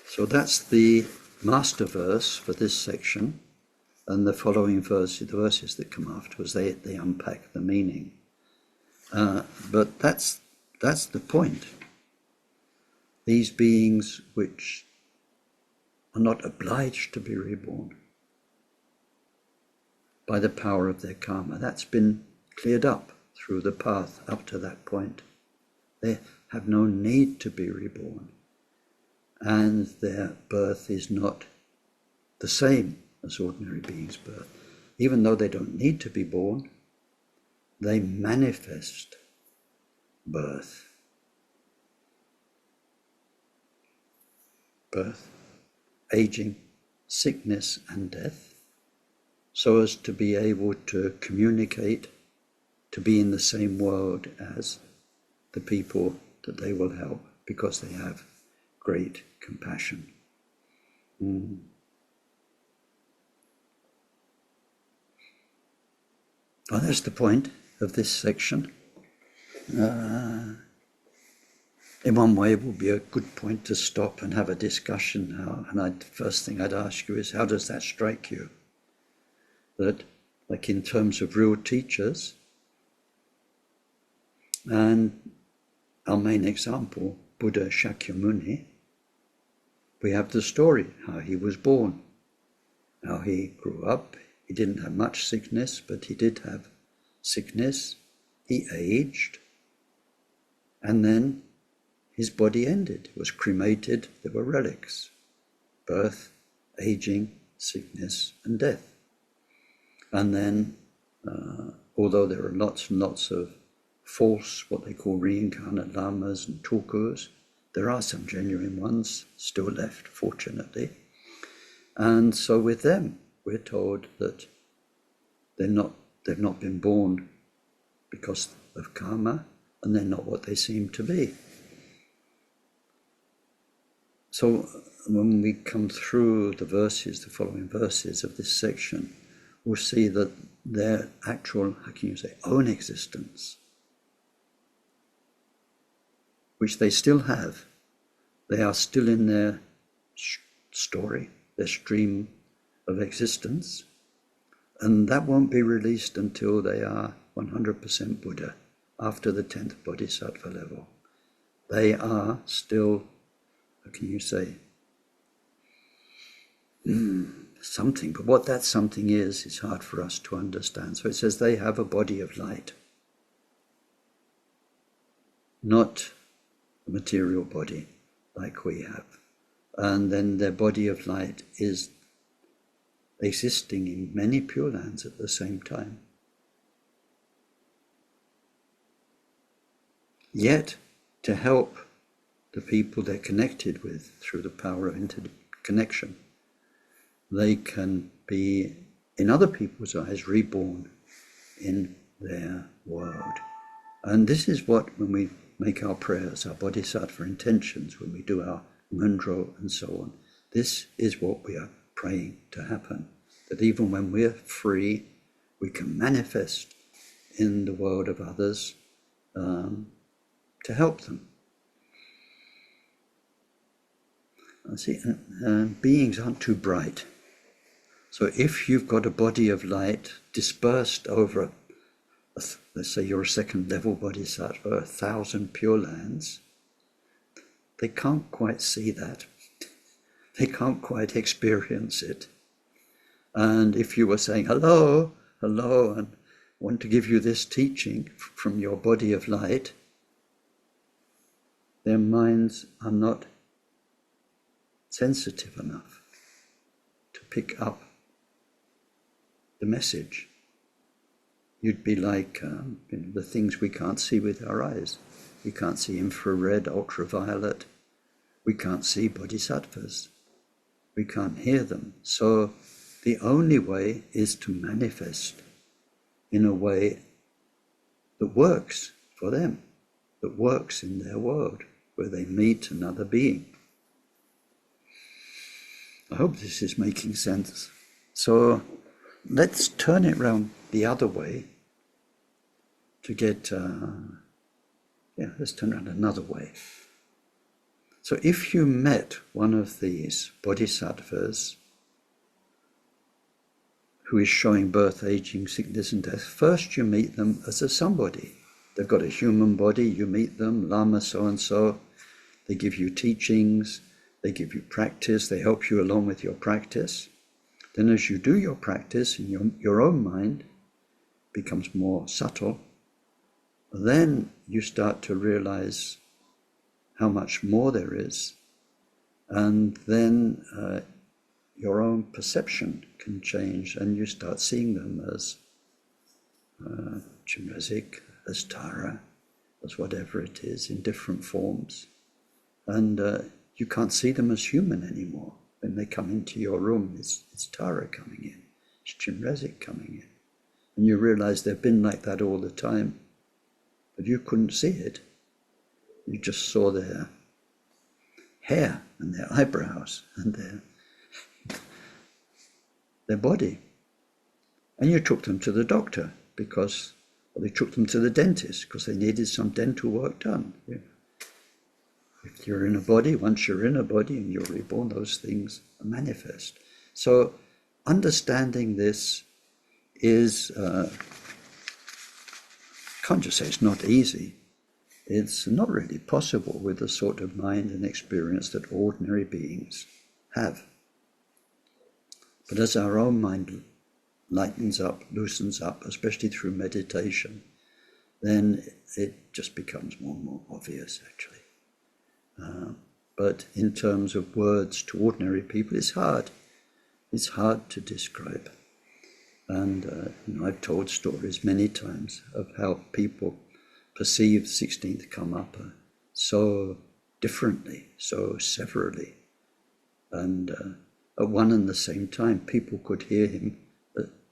So that's the master verse for this section, and the following verse, the verses that come afterwards, they unpack the meaning. But that's the point. These beings which are not obliged to be reborn by the power of their karma, that's been cleared up through the path up to that point. They have no need to be reborn, and their birth is not the same as ordinary beings' birth. Even though they don't need to be born, they manifest birth. Birth, aging, sickness, and death, so as to be able to communicate, to be in the same world as the people that they will help, because they have great compassion. Well, that's the point of this section. In one way, it will be a good point to stop and have a discussion now. And first thing I'd ask you is, how does that strike you? That, like in terms of real teachers, and our main example, Buddha Shakyamuni, we have the story, how he was born, how he grew up. He didn't have much sickness, but he did have sickness. He aged, and then his body ended. It was cremated. There were relics: birth, aging, sickness, and death. And then, although there are lots and lots of false, what they call reincarnate lamas and tulkus, there are some genuine ones still left, fortunately. And so with them, we're told that they've not been born because of karma, and they're not what they seem to be. So when we come through the following verses of this section, we'll see that their actual, how can you say, own existence, which they still have, they are still in their story, their stream of existence, and that won't be released until they are 100% Buddha, after the 10th bodhisattva level. They are still, how can you say, something, but what that something is hard for us to understand. So it says they have a body of light, not a material body like we have. And then their body of light is existing in many pure lands at the same time. Yet, to help the people they're connected with through the power of interconnection, they can be, in other people's eyes, reborn in their world. And this is what, when we make our prayers, our bodhisattva intentions, when we do our mundro and so on, this is what we are praying to happen. That even when we're free, we can manifest in the world of others to help them. See, beings aren't too bright. So if you've got a body of light dispersed over, let's say you're a second level bodhisattva, 1,000 pure lands, they can't quite see that. They can't quite experience it. And if you were saying, hello, and want to give you this teaching from your body of light, their minds are not sensitive enough to pick up the message. You'd be like the things we can't see with our eyes. We can't see infrared, ultraviolet. We can't see bodhisattvas. We can't hear them. So the only way is to manifest in a way that works for them, that works in their world, where they meet another being. I hope this is making sense. So let's turn it round the other way to get, let's turn around another way. So if you met one of these bodhisattvas who is showing birth, aging, sickness and death, first you meet them as a somebody. They've got a human body, you meet them, Lama so-and-so, they give you teachings, they give you practice, they help you along with your practice. Then as you do your practice in your own mind becomes more subtle, then you start to realize how much more there is, and then your own perception can change, and you start seeing them as Chimrazik, as Tara, as whatever it is, in different forms. And you can't see them as human anymore. When they come into your room, it's Tara coming in, it's Chimrazik coming in. And you realize they've been like that all the time, but you couldn't see it. You just saw their hair and their eyebrows and their body. And you took them to the doctor because, or they took them to the dentist because they needed some dental work done. Yeah. If you're in a body, once you're in a body and you're reborn, those things are manifest. So understanding this is, can't just say it's not easy. It's not really possible with the sort of mind and experience that ordinary beings have. But as our own mind lightens up, loosens up, especially through meditation, then it just becomes more and more obvious, actually. But in terms of words to ordinary people, it's hard. It's hard to describe. And I've told stories many times of how people perceive 16th Karmapa so differently, so severally. And at one and the same time, people could hear him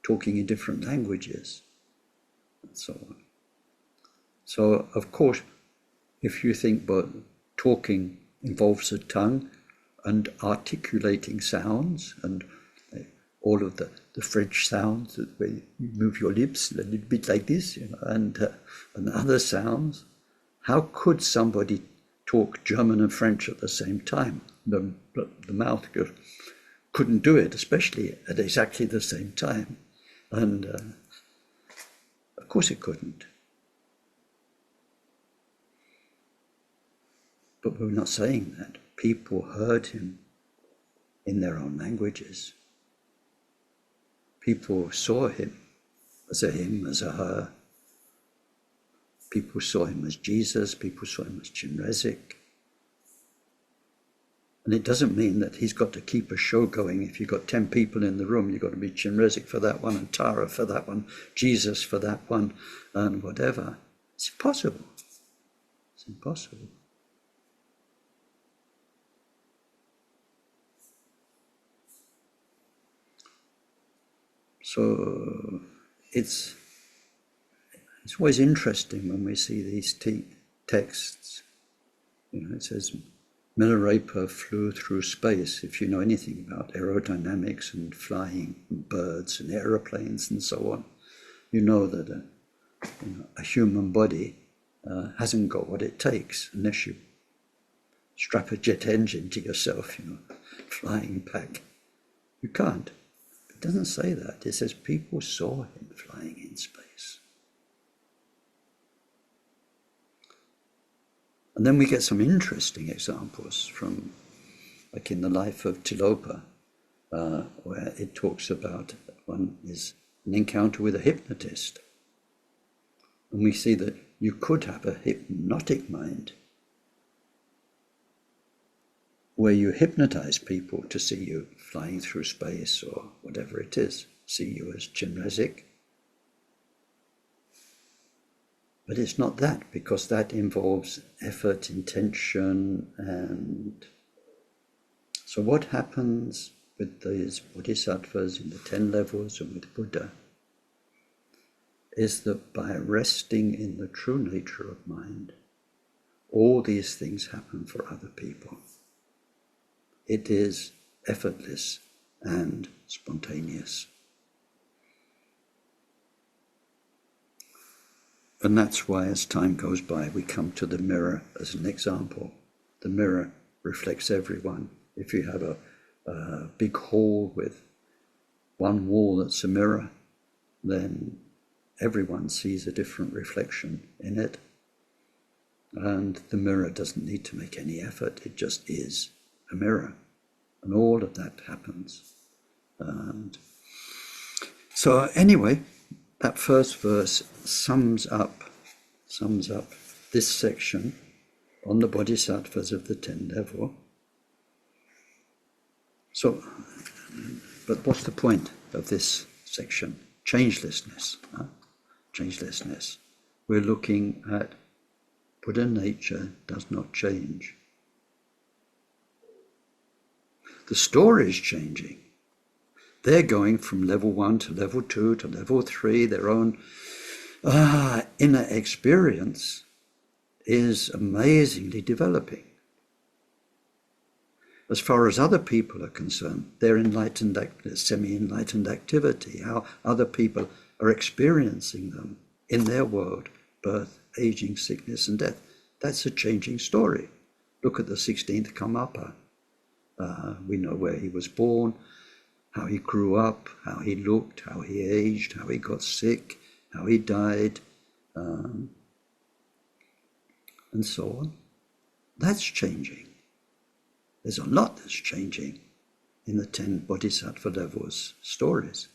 talking in different languages, and so on. So, of course, if you think about talking involves the tongue and articulating sounds and all of the French sounds, where you move your lips a little bit like this, and other sounds, how could somebody talk German and French at the same time? The mouth couldn't do it, especially at exactly the same time. And of course it couldn't. But we're not saying that. People heard him in their own languages. People saw him, as a her. People saw him as Jesus. People saw him as Chinrezig. And it doesn't mean that he's got to keep a show going. If you've got 10 people in the room, you've got to be Chinrezig for that one, and Tara for that one, Jesus for that one, and whatever. It's impossible. It's impossible. So it's always interesting when we see these texts. It says, Milarepa flew through space. If you know anything about aerodynamics and flying and birds and aeroplanes and so on, you know that a human body hasn't got what it takes unless you strap a jet engine to yourself, flying back. You can't. It doesn't say that. It says people saw him flying in space. And then we get some interesting examples from, like in the life of Tilopa, where it talks about one is an encounter with a hypnotist. And we see that you could have a hypnotic mind where you hypnotize people to see you flying through space or whatever it is, see you as Chinrezig. But it's not that, because that involves effort, intention, and so what happens with these bodhisattvas in the 10 levels and with Buddha is that by resting in the true nature of mind, all these things happen for other people. It is effortless and spontaneous. And that's why as time goes by, we come to the mirror as an example. The mirror reflects everyone. If you have a big hall with one wall that's a mirror, then everyone sees a different reflection in it. And the mirror doesn't need to make any effort. It just is a mirror. And all of that happens. And so anyway, that first verse sums up this section on the bodhisattvas of the 10 level. So, but what's the point of this section? Changelessness. Changelessness. We're looking at Buddha nature does not change. The story is changing. They're going from level 1 to level 2 to level 3. Their own inner experience is amazingly developing. As far as other people are concerned, their enlightened, semi-enlightened activity, how other people are experiencing them in their world, birth, aging, sickness, and death. That's a changing story. Look at the 16th Karmapa. We know where he was born, how he grew up, how he looked, how he aged, how he got sick, how he died, and so on. That's changing. There's a lot that's changing in the 10 bodhisattva levels stories.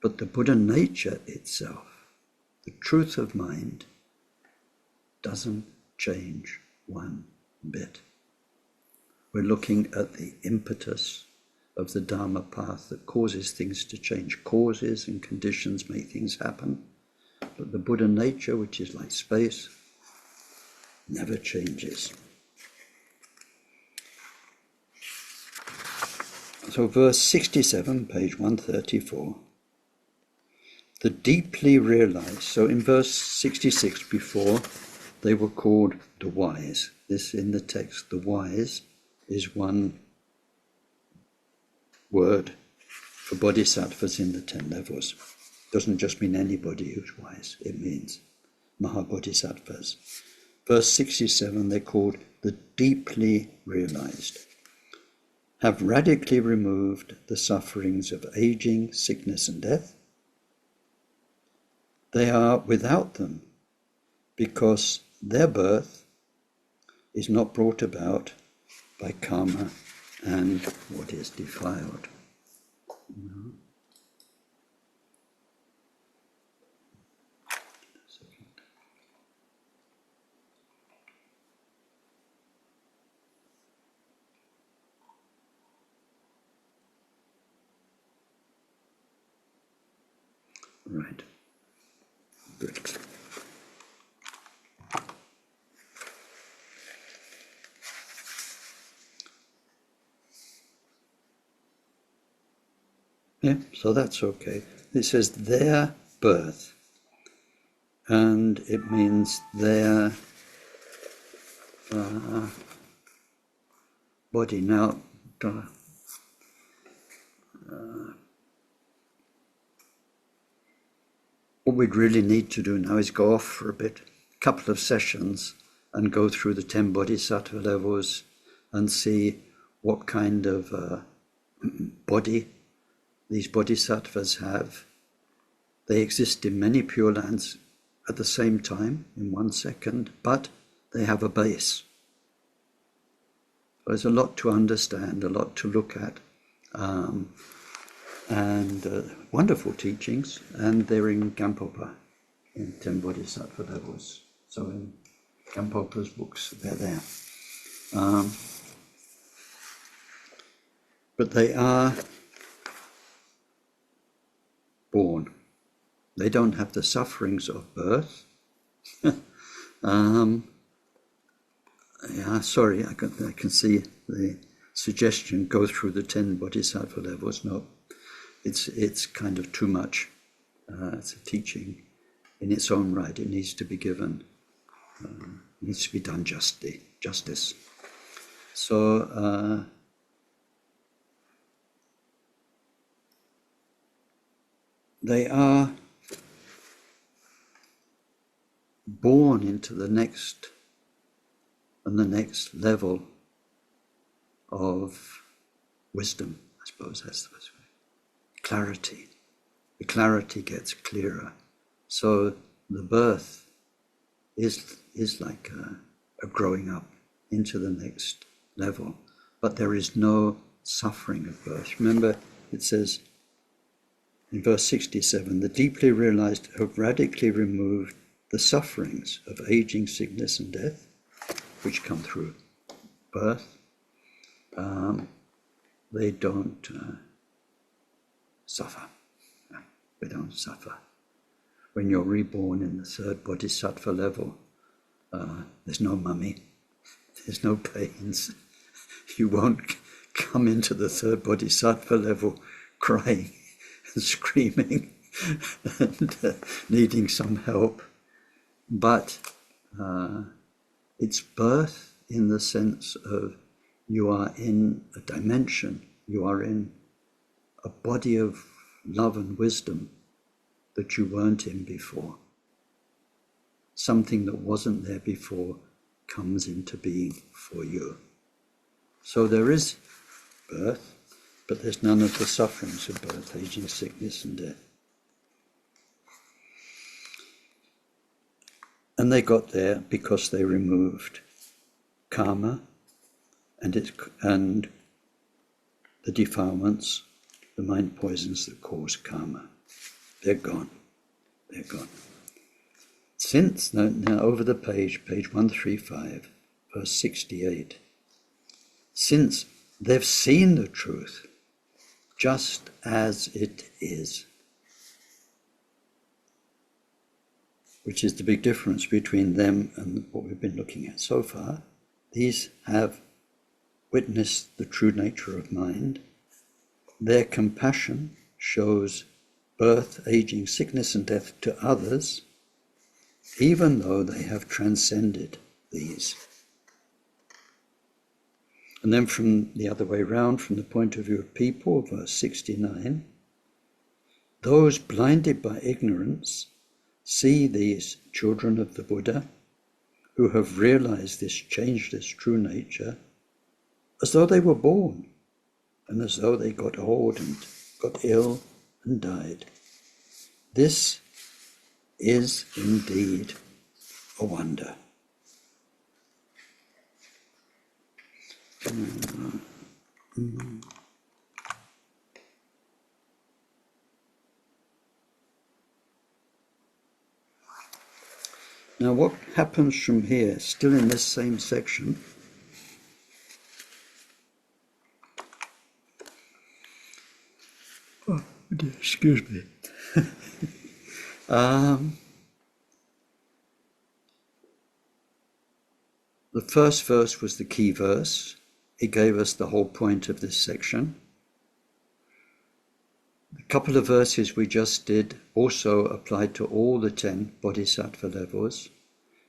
But the Buddha nature itself, the truth of mind, doesn't change one bit. We're looking at the impetus of the Dharma path that causes things to change. Causes and conditions make things happen. But the Buddha nature, which is like space, never changes. So verse 67, page 134. The deeply realized. So in verse 66 before, they were called the wise. This in the text, the wise, is one word for bodhisattvas in the 10 levels. Doesn't just mean anybody who's wise, it means mahabodhisattvas. Verse 67, they're called the deeply realized, have radically removed the sufferings of aging, sickness, and death. They are without them because their birth is not brought about by karma and what is defiled. Right. Good. Yeah, so that's okay. It says their birth, and it means their body. Now, what we'd really need to do now is go off for a bit, a couple of sessions, and go through the 10 bodhisattva levels and see what kind of body these bodhisattvas have. They exist in many pure lands at the same time, in 1 second, but they have a base. There's a lot to understand, a lot to look at, and wonderful teachings, and they're in Gampopa, in 10 bodhisattva levels. So in Gampopa's books, they're there. But they are born. They don't have the sufferings of birth. Yeah, sorry, I can see the suggestion, go through the 10 bodhisattva levels. No, it's kind of too much. It's a teaching in its own right. It needs to be given. It needs to be done justice. So they are born into the next level of wisdom, I suppose that's the best way. Clarity. The clarity gets clearer. So the birth is like a growing up into the next level, but there is no suffering of birth. Remember, it says in verse 67, the deeply realized have radically removed the sufferings of aging, sickness, and death, which come through birth. They don't suffer. They don't suffer. When you're reborn in the 3rd bodhisattva level, there's no mummy, there's no pains. You won't come into the 3rd bodhisattva level crying and screaming and needing some help. But it's birth in the sense of you are in a dimension, you are in a body of love and wisdom that you weren't in before. Something that wasn't there before comes into being for you. So there is birth, but there's none of the sufferings of birth, aging, sickness, and death. And they got there because they removed karma and the defilements, the mind poisons that cause karma. They're gone. They're gone. Since, now over the page 135, verse 68, since they've seen the truth just as it is, which is the big difference between them and what we've been looking at so far. These have witnessed the true nature of mind, their compassion shows birth, aging, sickness, and death to others, even though they have transcended these. And then from the other way round, from the point of view of people, verse 69, those blinded by ignorance see these children of the Buddha who have realized this changeless true nature as though they were born and as though they got old and got ill and died. This is indeed a wonder. Now what happens from here, still in this same section, excuse me. The first verse was the key verse. It gave us the whole point of this section. The couple of verses we just did also applied to all the 10 bodhisattva levels.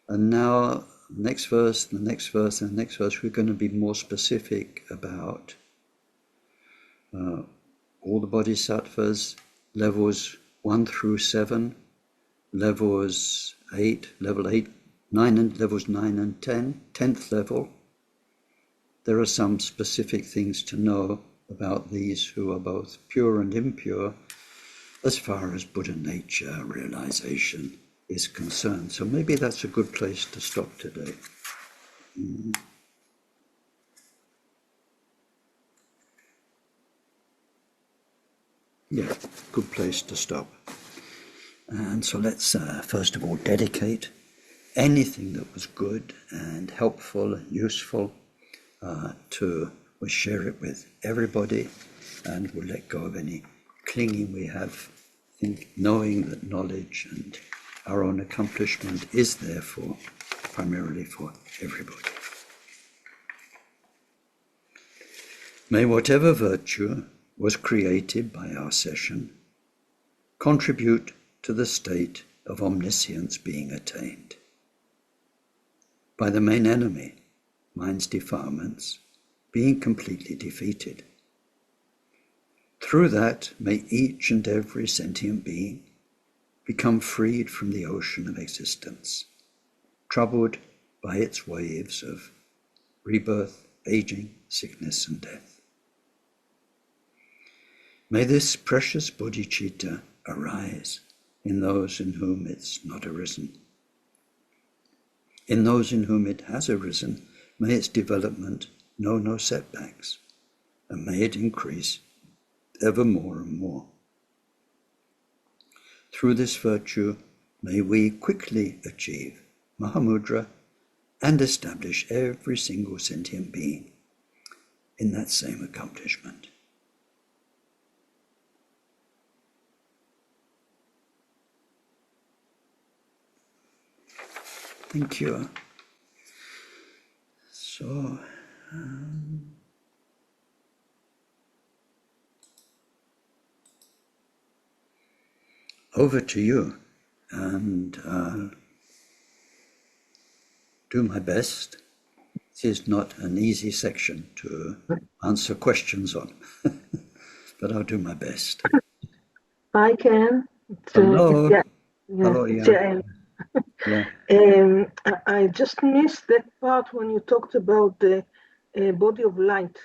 And now, next verse, the next verse, and the next verse, we're going to be more specific about all the bodhisattvas, levels 1 through 7, levels 8, level 8, 9 and levels 9 and 10, 10th level. There are some specific things to know about these who are both pure and impure as far as Buddha nature realization is concerned. So maybe that's a good place to stop today. Yeah, good place to stop. And so let's first of all dedicate anything that was good and helpful and useful we'll share it with everybody, and we'll let go of any clinging we have, knowing that knowledge and our own accomplishment is therefore primarily for everybody. May whatever virtue was created by our session contribute to the state of omniscience being attained. By the main enemy, mind's defilements, being completely defeated. Through that, may each and every sentient being become freed from the ocean of existence, troubled by its waves of rebirth, aging, sickness, and death. May this precious bodhicitta arise in those in whom it's not arisen. In those in whom it has arisen, may its development know no setbacks, and may it increase ever more and more. Through this virtue, may we quickly achieve Mahamudra and establish every single sentient being in that same accomplishment. Thank you. So, over to you, and do my best. It is not an easy section to answer questions on, but I'll do my best. Hi, Ken. Hello. Yeah. Hello, yeah. Yeah. I just missed that part when you talked about the body of light.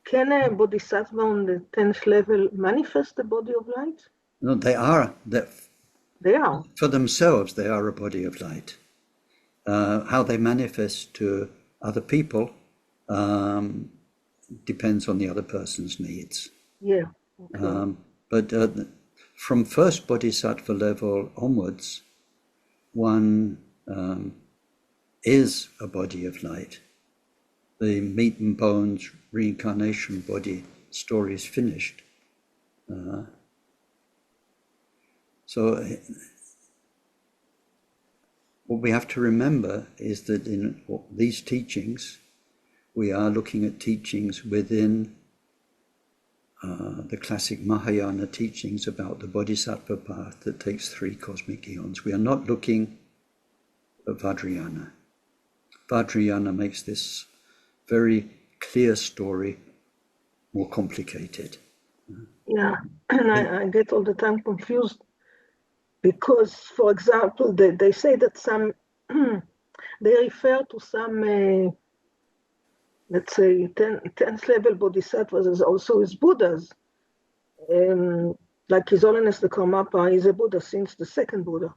Can a bodhisattva on the 10th level manifest the body of light? No, they are. They are. For themselves, they are a body of light. How they manifest to other people depends on the other person's needs. Yeah. Okay. But from first bodhisattva level onwards, one is a body of light. The meat and bones reincarnation body story is finished. So what we have to remember is that in these teachings, we are looking at teachings within the classic Mahayana teachings about the bodhisattva path that takes 3 cosmic eons. We are not looking at Vajrayana. Vajrayana makes this very clear story more complicated. Yeah, and I get all the time confused because, for example, they say that some, they refer to some, let's say, 10th level bodhisattvas as also as Buddhas. Like His Holiness the Karmapa is a Buddha since the second Buddha.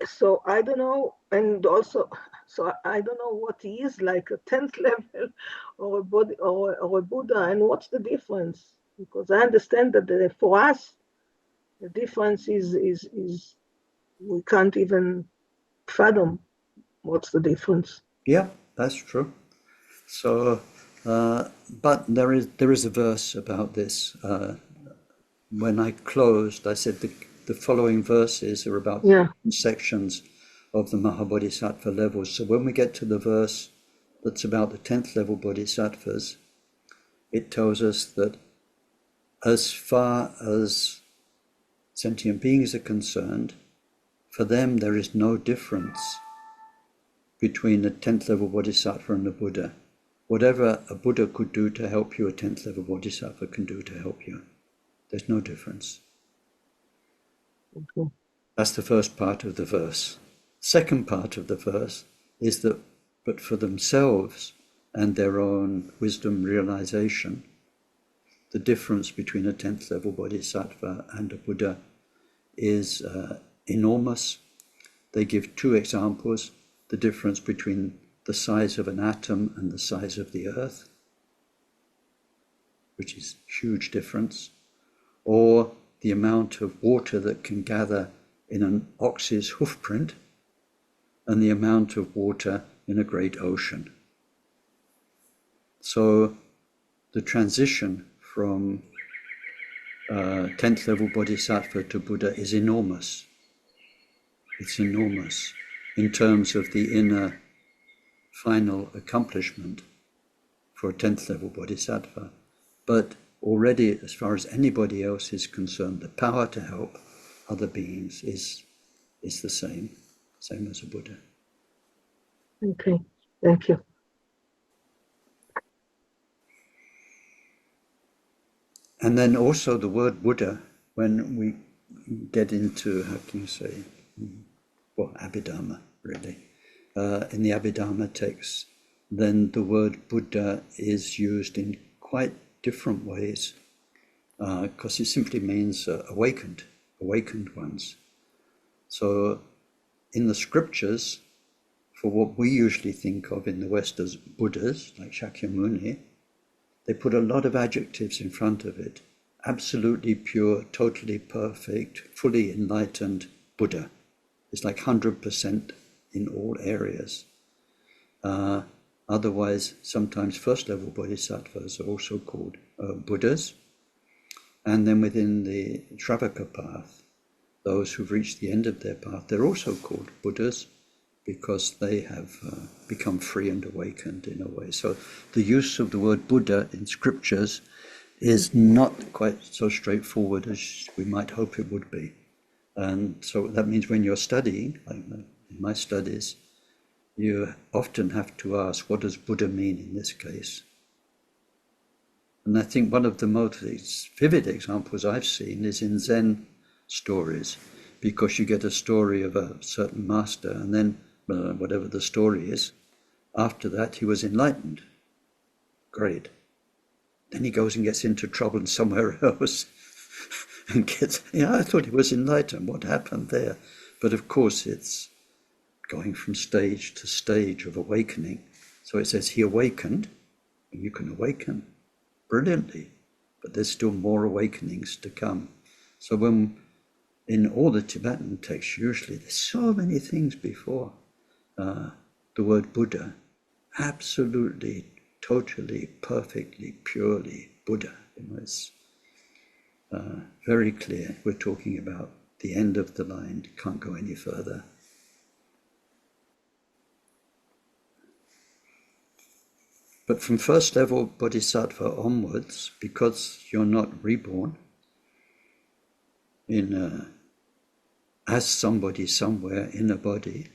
So I don't know, and also, so I don't know what he is, like a 10th level or a body or a Buddha, and what's the difference? Because I understand that for us, the difference is we can't even fathom what's the difference. Yeah, that's true. So, but there is a verse about this. When I closed, I said the following verses are about sections of the mahabodhisattva levels. So when we get to the verse that's about the 10th level bodhisattvas, it tells us that as far as sentient beings are concerned, for them there is no difference between a 10th level bodhisattva and a Buddha. Whatever a Buddha could do to help you, a 10th level bodhisattva can do to help you. There's no difference. Okay. That's the first part of the verse. Second part of the verse is that, but for themselves and their own wisdom realization, the difference between a 10th level bodhisattva and a Buddha is enormous. They give 2 examples: the difference between the size of an atom and the size of the earth, which is a huge difference, or the amount of water that can gather in an ox's hoofprint and the amount of water in a great ocean. So the transition from 10th level bodhisattva to Buddha is enormous. It's enormous in terms of the inner final accomplishment for a 10th level bodhisattva. But already, as far as anybody else is concerned, the power to help other beings is the same as a Buddha. Okay, thank you. And then also the word Buddha, when we get into, how can you say, well, Abhidharma, really. In the Abhidharma text, then the word Buddha is used in quite different ways, because it simply means awakened ones. So in the scriptures, for what we usually think of in the West as Buddhas, like Shakyamuni, they put a lot of adjectives in front of it. Absolutely pure, totally perfect, fully enlightened Buddha. It's like 100% in all areas. Otherwise, sometimes first level bodhisattvas are also called Buddhas. And then within the Shravaka path, those who've reached the end of their path, they're also called Buddhas because they have become free and awakened in a way. So the use of the word Buddha in scriptures is not quite so straightforward as we might hope it would be. And so that means when you're studying, like in my studies, you often have to ask, what does Buddha mean in this case? And I think one of the most vivid examples I've seen is in Zen stories, because you get a story of a certain master, and then whatever the story is, after that he was enlightened. Great. Then he goes and gets into trouble somewhere else and gets, I thought he was enlightened. What happened there? But of course it's going from stage to stage of awakening. So it says he awakened, and you can awaken brilliantly, but there's still more awakenings to come. So when in all the Tibetan texts, usually there's so many things before the word Buddha, absolutely, totally, perfectly, purely Buddha. It's very clear. We're talking about the end of the line, can't go any further. But from first level bodhisattva onwards, because you're not reborn as somebody somewhere in a body,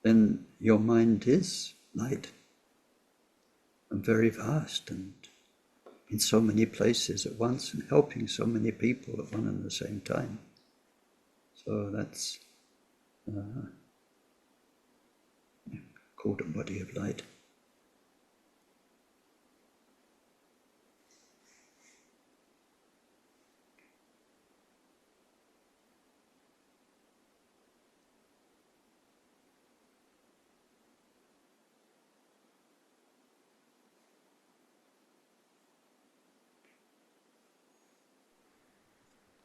then your mind is light and very vast and in so many places at once and helping so many people at one and the same time. So that's called a body of light.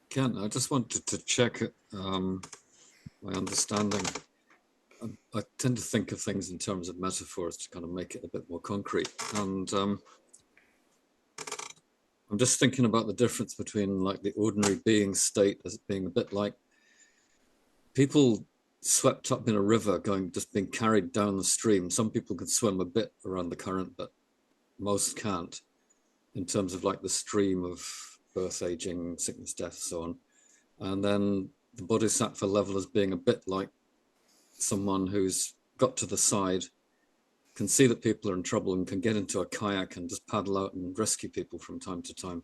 Ken, I just wanted to check my understanding. I tend to think of things in terms of metaphors to kind of make it a bit more concrete. And I'm just thinking about the difference between like the ordinary being state as being a bit like people swept up in a river just being carried down the stream. Some people can swim a bit around the current, but most can't, in terms of like the stream of birth, aging, sickness, death, so on. And then the bodhisattva level as being a bit like someone who's got to the side, can see that people are in trouble and can get into a kayak and just paddle out and rescue people from time to time.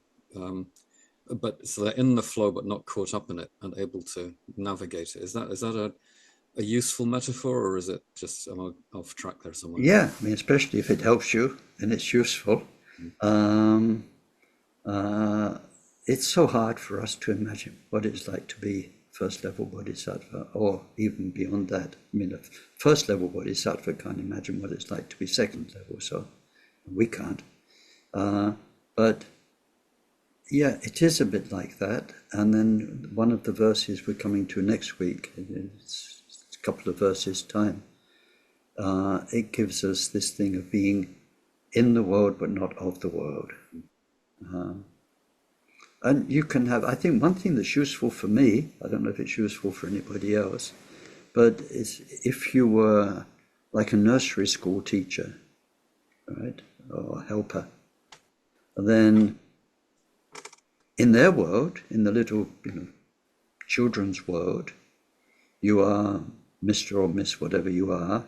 But so they're in the flow, but not caught up in it and able to navigate it. Is that a useful metaphor, or is it just off track there somewhere? Yeah, I mean, especially if it helps you, then it's useful. It's so hard for us to imagine what it's like to be first level bodhisattva, or even beyond that. I mean, a first level bodhisattva can't imagine what it's like to be second level, so we can't. But yeah, it is a bit like that. And then one of the verses we're coming to next week, it's a couple of verses time, it gives us this thing of being in the world but not of the world. And you can have, I think one thing that's useful for me, I don't know if it's useful for anybody else, but it's if you were like a nursery school teacher, right, or helper, then in their world, in the little children's world, you are Mr. or Miss whatever you are,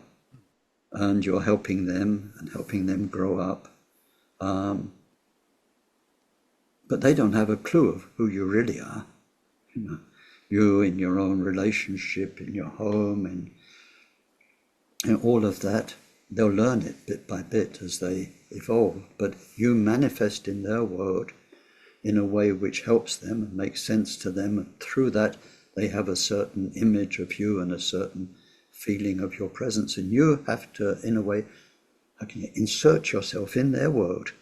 and you're helping them and helping them grow up. But they don't have a clue of who you really are. You in your own relationship, in your home, and all of that, they'll learn it bit by bit as they evolve. But you manifest in their world in a way which helps them and makes sense to them. And through that, they have a certain image of you and a certain feeling of your presence. And you have to, in a way, how can you insert yourself in their world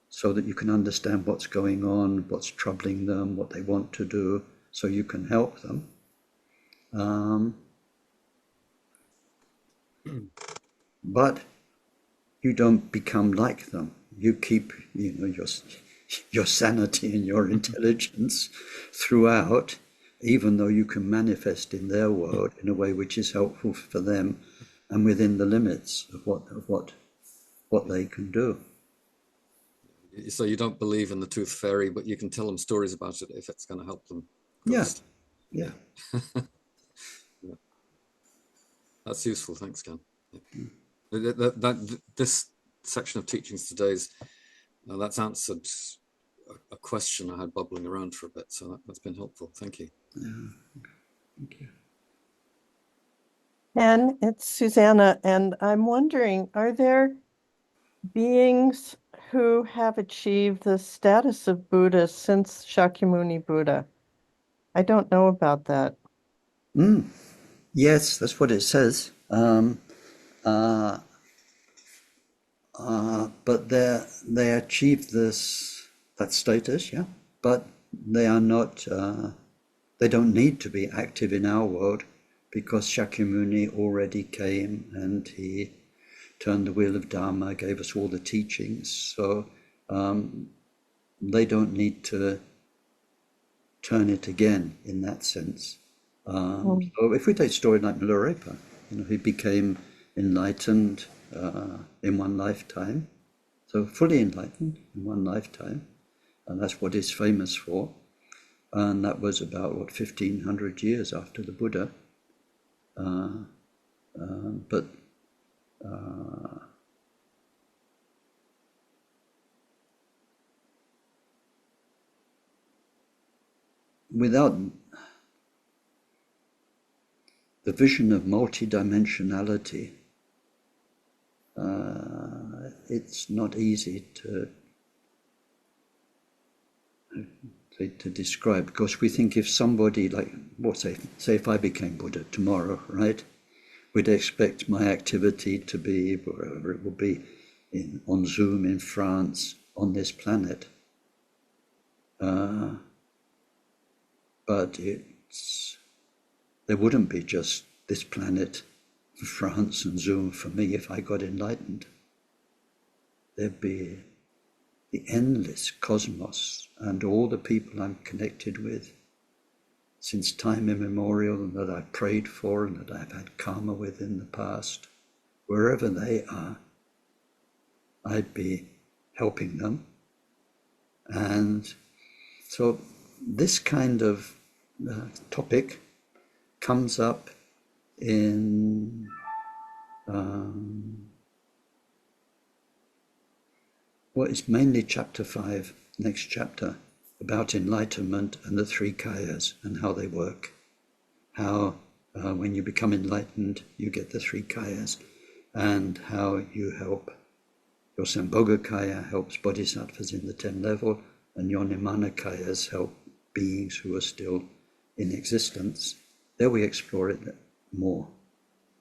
so that you can understand what's going on, what's troubling them, what they want to do, so you can help them. But you don't become like them. You keep, your sanity and your intelligence throughout, even though you can manifest in their world in a way which is helpful for them and within the limits of what they can do. So you don't believe in the tooth fairy, but you can tell them stories about it if it's going to help them. Yeah. Yeah. That's useful. Thanks, Ken. This section of teachings today that's answered a question I had bubbling around for a bit, so that's been helpful. Thank you. Yeah. Thank you. And it's Susanna, and I'm wondering, are there beings who have achieved the status of Buddha since Shakyamuni Buddha? I don't know about that. Yes, that's what it says. But they achieved that status, yeah. But they are not. They don't need to be active in our world because Shakyamuni already came and he turned the wheel of Dharma, gave us all the teachings. So they don't need to turn it again in that sense. So if we take a story like Milarepa, he became enlightened in one lifetime. So fully enlightened in one lifetime. And that's what he's famous for. And that was about, 1,500 years after the Buddha. But without the vision of multidimensionality, it's not easy to describe, because we think if somebody say if I became Buddha tomorrow, right, we'd expect my activity to be wherever it will be, on Zoom in France, on this planet. But there wouldn't be just this planet for France and Zoom for me if I got enlightened. There'd be the endless cosmos and all the people I'm connected with since time immemorial, and that I've prayed for and that I've had karma with in the past. Wherever they are, I'd be helping them. And so this kind of topic comes up in what is mainly chapter 5, next chapter, about enlightenment and the three kayas and how they work. How when you become enlightened, you get the three kayas, and how you help. Your Sambhoga kaya helps bodhisattvas in the 10 level, and your Nimana kayas help beings who are still in existence. There we explore it more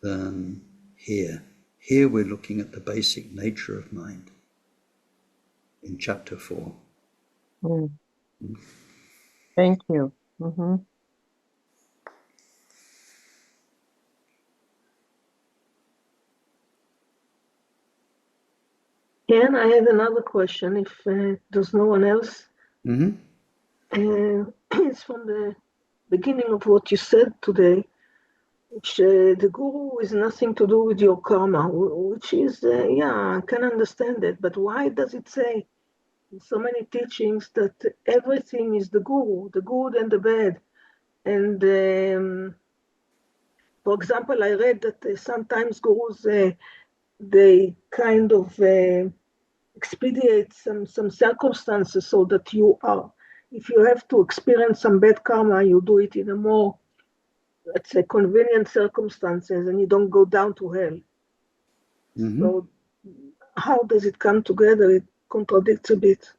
than here. Here we're looking at the basic nature of mind in chapter 4. Mm. Thank you. Mm-hmm. Ken, I have another question, if there's no one else. Mm-hmm. It's from the beginning of what you said today, which the guru is nothing to do with your karma, which is, I can understand it, but why does it say in so many teachings that everything is the good and the bad? And for example, I read that sometimes gurus, they kind of expedite some circumstances so that if you have to experience some bad karma, you do it in a more, let's say, convenient circumstances, and you don't go down to hell. Mm-hmm. So how does it come together? It contradicts a bit.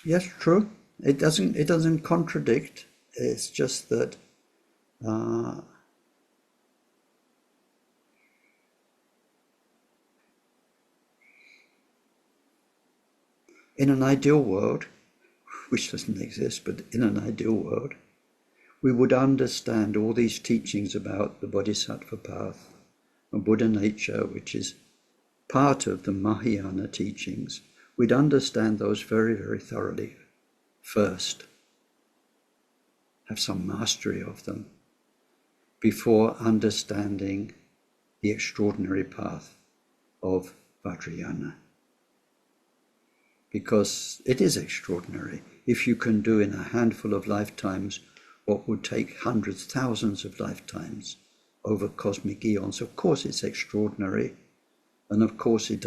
Yes, true. It doesn't contradict. It's just that in an ideal world, which doesn't exist, but in an ideal world, we would understand all these teachings about the bodhisattva path and Buddha nature, which is part of the Mahayana teachings. We'd understand those very, very thoroughly first, have some mastery of them, before understanding the extraordinary path of Vajrayana. Because it is extraordinary. If you can do in a handful of lifetimes what would take hundreds, thousands of lifetimes over cosmic eons, of course it's extraordinary. And of course it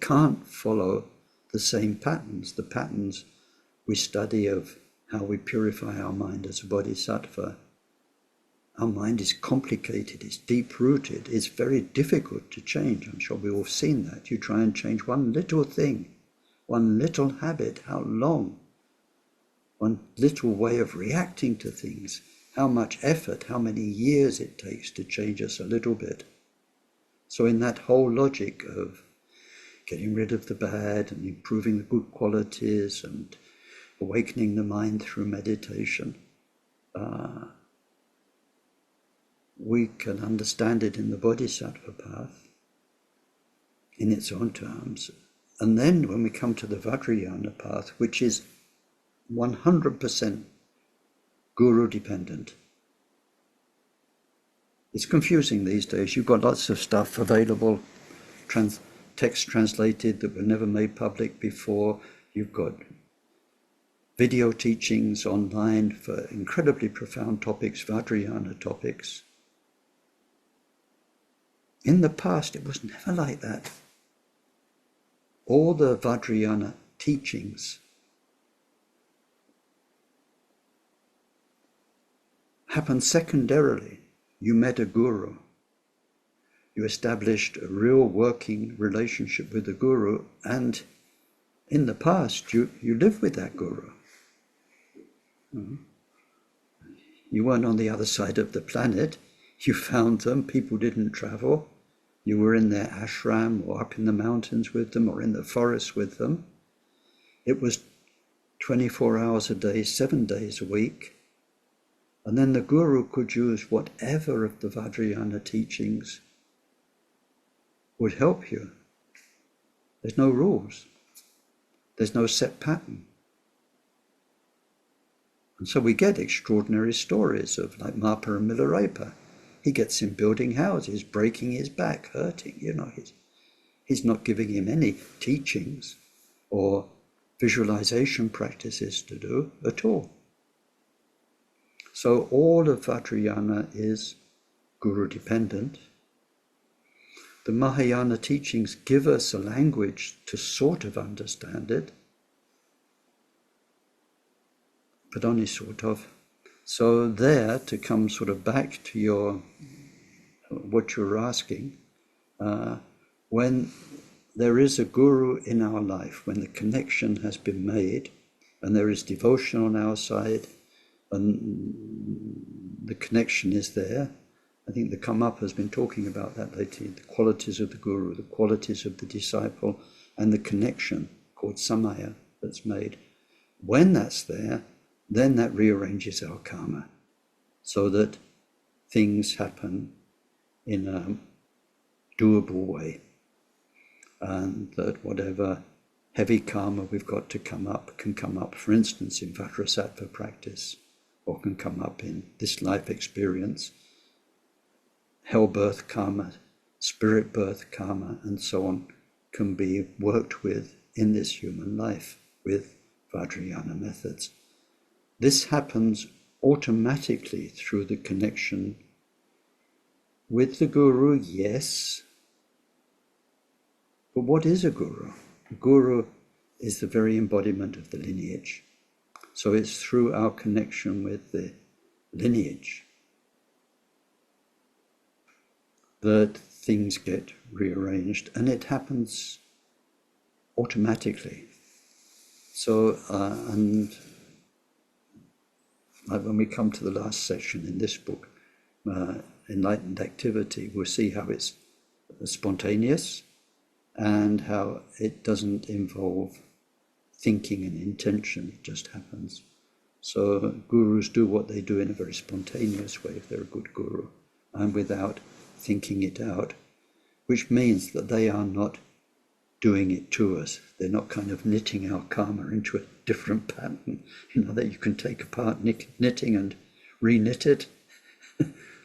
can't follow the same patterns, the patterns we study of how we purify our mind as a bodhisattva. Our mind is complicated, it's deep-rooted, it's very difficult to change. I'm sure we've all seen that. You try and change one little thing, one little habit, how long? One little way of reacting to things, how much effort, how many years it takes to change us a little bit. So in that whole logic of getting rid of the bad and improving the good qualities and awakening the mind through meditation, we can understand it in the bodhisattva path in its own terms. And then when we come to the Vajrayana path, which is 100% guru dependent, It's confusing these days. You've got lots of stuff available, text translated that were never made public before. You've got video teachings online for incredibly profound topics, Vajrayana topics. In the past, it was never like that. All the Vajrayana teachings happened secondarily. You met a guru. You established a real working relationship with the guru, and in the past, you lived with that guru. You weren't on the other side of the planet. You found them. People didn't travel. You were in their ashram or up in the mountains with them or in the forest with them. It was 24 hours a day, 7 days a week. And then the guru could use whatever of the Vajrayana teachings would help you. There's no rules. There's no set pattern. And so we get extraordinary stories of like Mapa and Milarepa. He gets him building houses, breaking his back, hurting, He's not giving him any teachings or visualization practices to do at all. So all of Vajrayana is guru dependent. The Mahayana teachings give us a language to sort of understand it, but only sort of. So there, to come sort of back to what you're asking, when there is a guru in our life, when the connection has been made, and there is devotion on our side, and the connection is there. I think the Come-up has been talking about that lately, the qualities of the guru, the qualities of the disciple, and the connection called samaya that's made. When that's there, then that rearranges our karma so that things happen in a doable way, and that whatever heavy karma we've got to come up can come up, for instance, in bodhisattva practice, or can come up in this life experience, hell birth karma, spirit birth karma, and so on, can be worked with in this human life with Vajrayana methods. This happens automatically through the connection with the guru, yes. But what is a guru? A guru is the very embodiment of the lineage. So it's through our connection with the lineage that things get rearranged, and it happens automatically. So, and when we come to the last section in this book, Enlightened Activity, we'll see how it's spontaneous and how it doesn't involve thinking and intention, it just happens. So gurus do what they do in a very spontaneous way if they're a good guru, and without thinking it out, which means that they are not doing it to us. They're not kind of knitting our karma into a different pattern, that you can take apart knitting and re-knit it.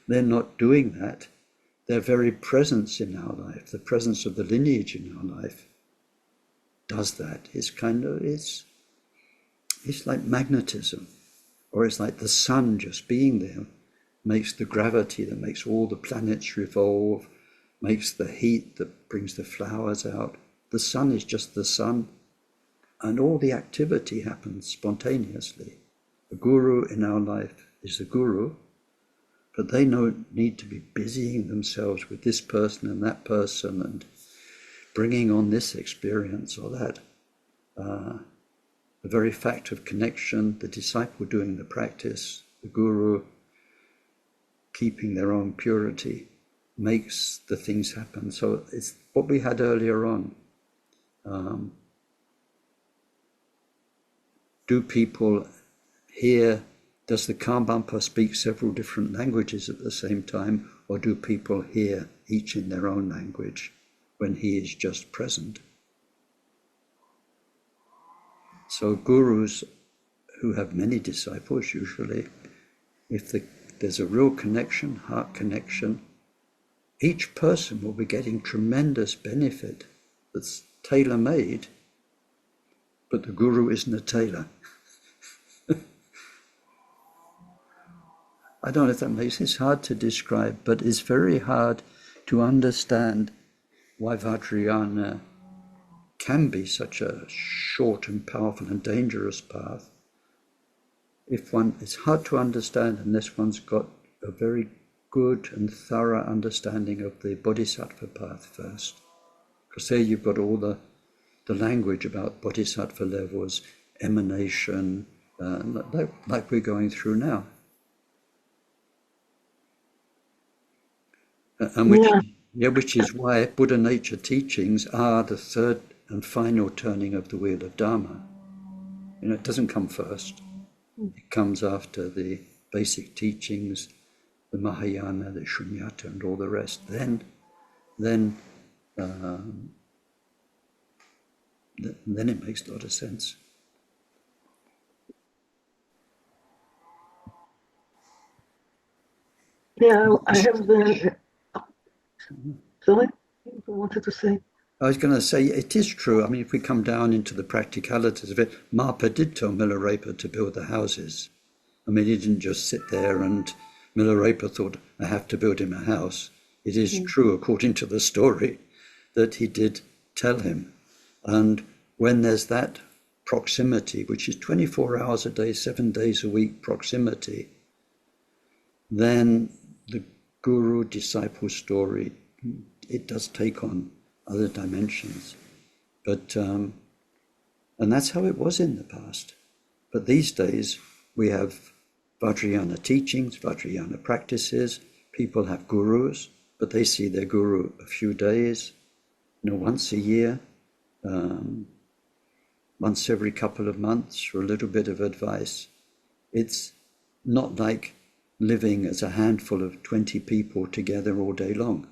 They're not doing that. Their very presence in our life, the presence of the lineage in our life, does that. It's like magnetism, or it's like the sun just being there makes the gravity that makes all the planets revolve, makes the heat that brings the flowers out. The sun is just the sun, and all the activity happens spontaneously. The guru in our life is the guru, but they don't need to be busying themselves with this person and that person and bringing on this experience or that. The very fact of connection, the disciple doing the practice, the guru keeping their own purity, makes the things happen. So it's what we had earlier on. Do people hear, does the Karmapa speak several different languages at the same time, or do people hear each in their own language when he is just present? So gurus who have many disciples, usually, if the there's a real connection, heart connection. Each person will be getting tremendous benefit that's tailor-made, but the guru isn't a tailor. I don't know if that makes sense. It's hard to describe, but it's very hard to understand why Vajrayana can be such a short and powerful and dangerous path. It's hard to understand unless one's got a very good and thorough understanding of the bodhisattva path first. Because there you've got all the language about bodhisattva levels, emanation, like we're going through now. And which is why Buddha nature teachings are the third and final turning of the wheel of Dharma. It doesn't come first. It comes after the basic teachings, the Mahayana, the Shunyata, and all the rest. Then it makes a lot of sense. Yeah, I have the. Sorry, I wanted to say. I was going to say, it is true. I mean, if we come down into the practicalities of it, Marpa did tell Milarepa to build the houses. I mean, he didn't just sit there and Milarepa thought, I have to build him a house. It is true, according to the story, that he did tell him. And when there's that proximity, which is 24 hours a day, 7 days a week proximity, then the guru-disciple story, it does take on other dimensions. But and that's how it was in the past. But these days we have Vajrayana teachings, Vajrayana practices. People have gurus, but they see their guru a few days, once a year, once every couple of months for a little bit of advice. It's not like living as a handful of 20 people together all day long.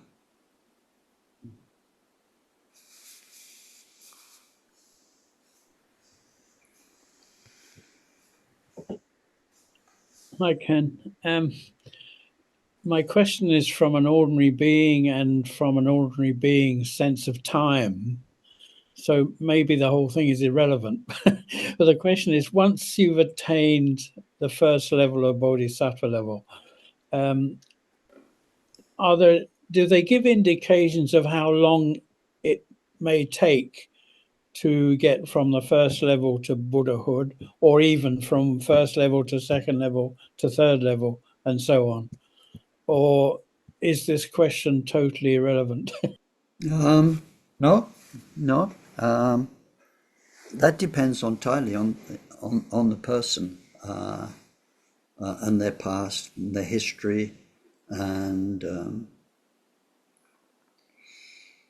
Hi, Ken. My question is from an ordinary being and from an ordinary being's sense of time. So maybe the whole thing is irrelevant. But the question is, once you've attained the first level of bodhisattva level, do they give indications of how long it may take to get from the first level to Buddhahood, or even from first level to second level to third level, and so on? Or is this question totally irrelevant? No. That depends entirely on the person and their past, and their history, and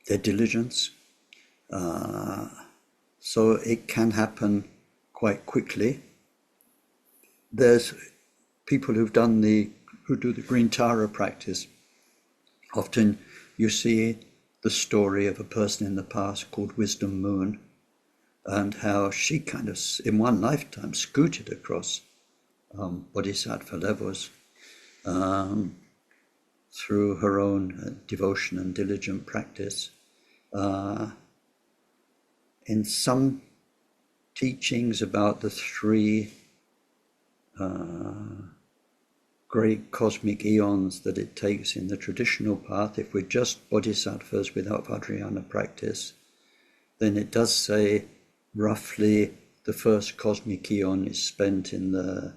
their diligence. So it can happen quite quickly. There's people who do the Green Tara practice. Often you see the story of a person in the past called Wisdom Moon, and how she kind of, in one lifetime, scooted across bodhisattva levels through her own devotion and diligent practice. In some teachings about the three great cosmic eons that it takes in the traditional path, if we're just bodhisattvas without Vajrayana practice, then it does say roughly the first cosmic eon is spent in the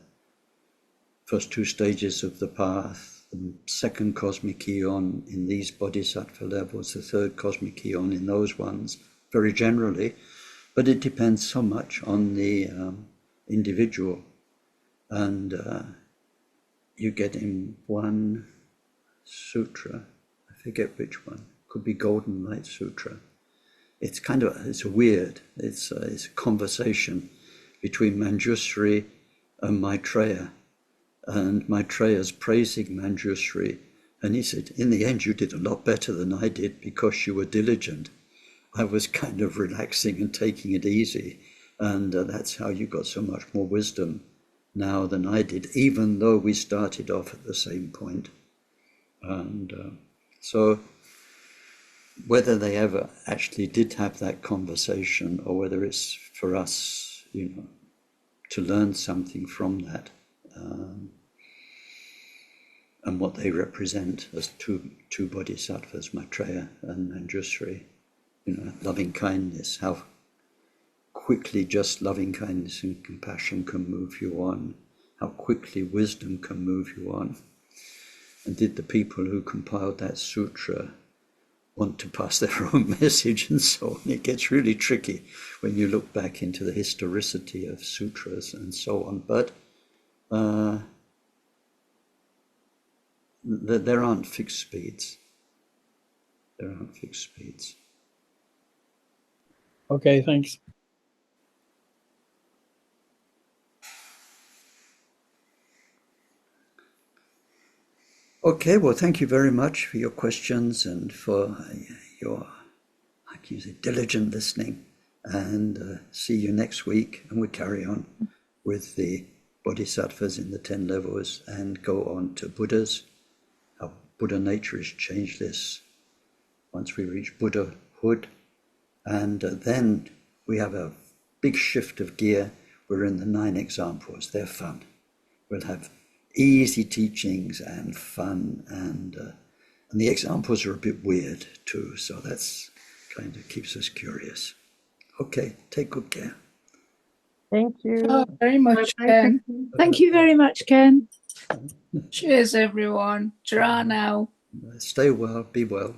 first two stages of the path, the second cosmic eon in these bodhisattva levels, the third cosmic eon in those ones, very generally, but it depends so much on the individual. And you get in one sutra, I forget which one, could be Golden Light Sutra. It's weird, it's a conversation between Manjushri and Maitreya. And Maitreya's praising Manjushri, and he said, in the end you did a lot better than I did because you were diligent. I was kind of relaxing and taking it easy, and that's how you got so much more wisdom. now than I did, even though we started off at the same point. And so whether they ever actually did have that conversation, or whether it's for us, to learn something from that, and what they represent as two bodhisattvas, Maitreya and Manjushri, loving kindness, how quickly just loving kindness and compassion can move you on, how quickly wisdom can move you on. And did the people who compiled that sutra want to pass their own message and so on? It gets really tricky when you look back into the historicity of sutras and so on. But there aren't fixed speeds. There aren't fixed speeds. Okay, thanks. Okay, well, thank you very much for your questions and for your, like you said, diligent listening. And see you next week. And we carry on with the bodhisattvas in the 10 levels and go on to Buddhas. How Buddha nature is changeless once we reach buddhahood. And then we have a big shift of gear. We're in the 9 examples. They're fun. We'll have easy teachings and fun, and the examples are a bit weird too, so that's kind of keeps us curious. Okay, take good care. Thank you. Oh, very much, Ken. Thank you very much, Ken. Cheers, everyone. Ta-ra now. Stay well, be well.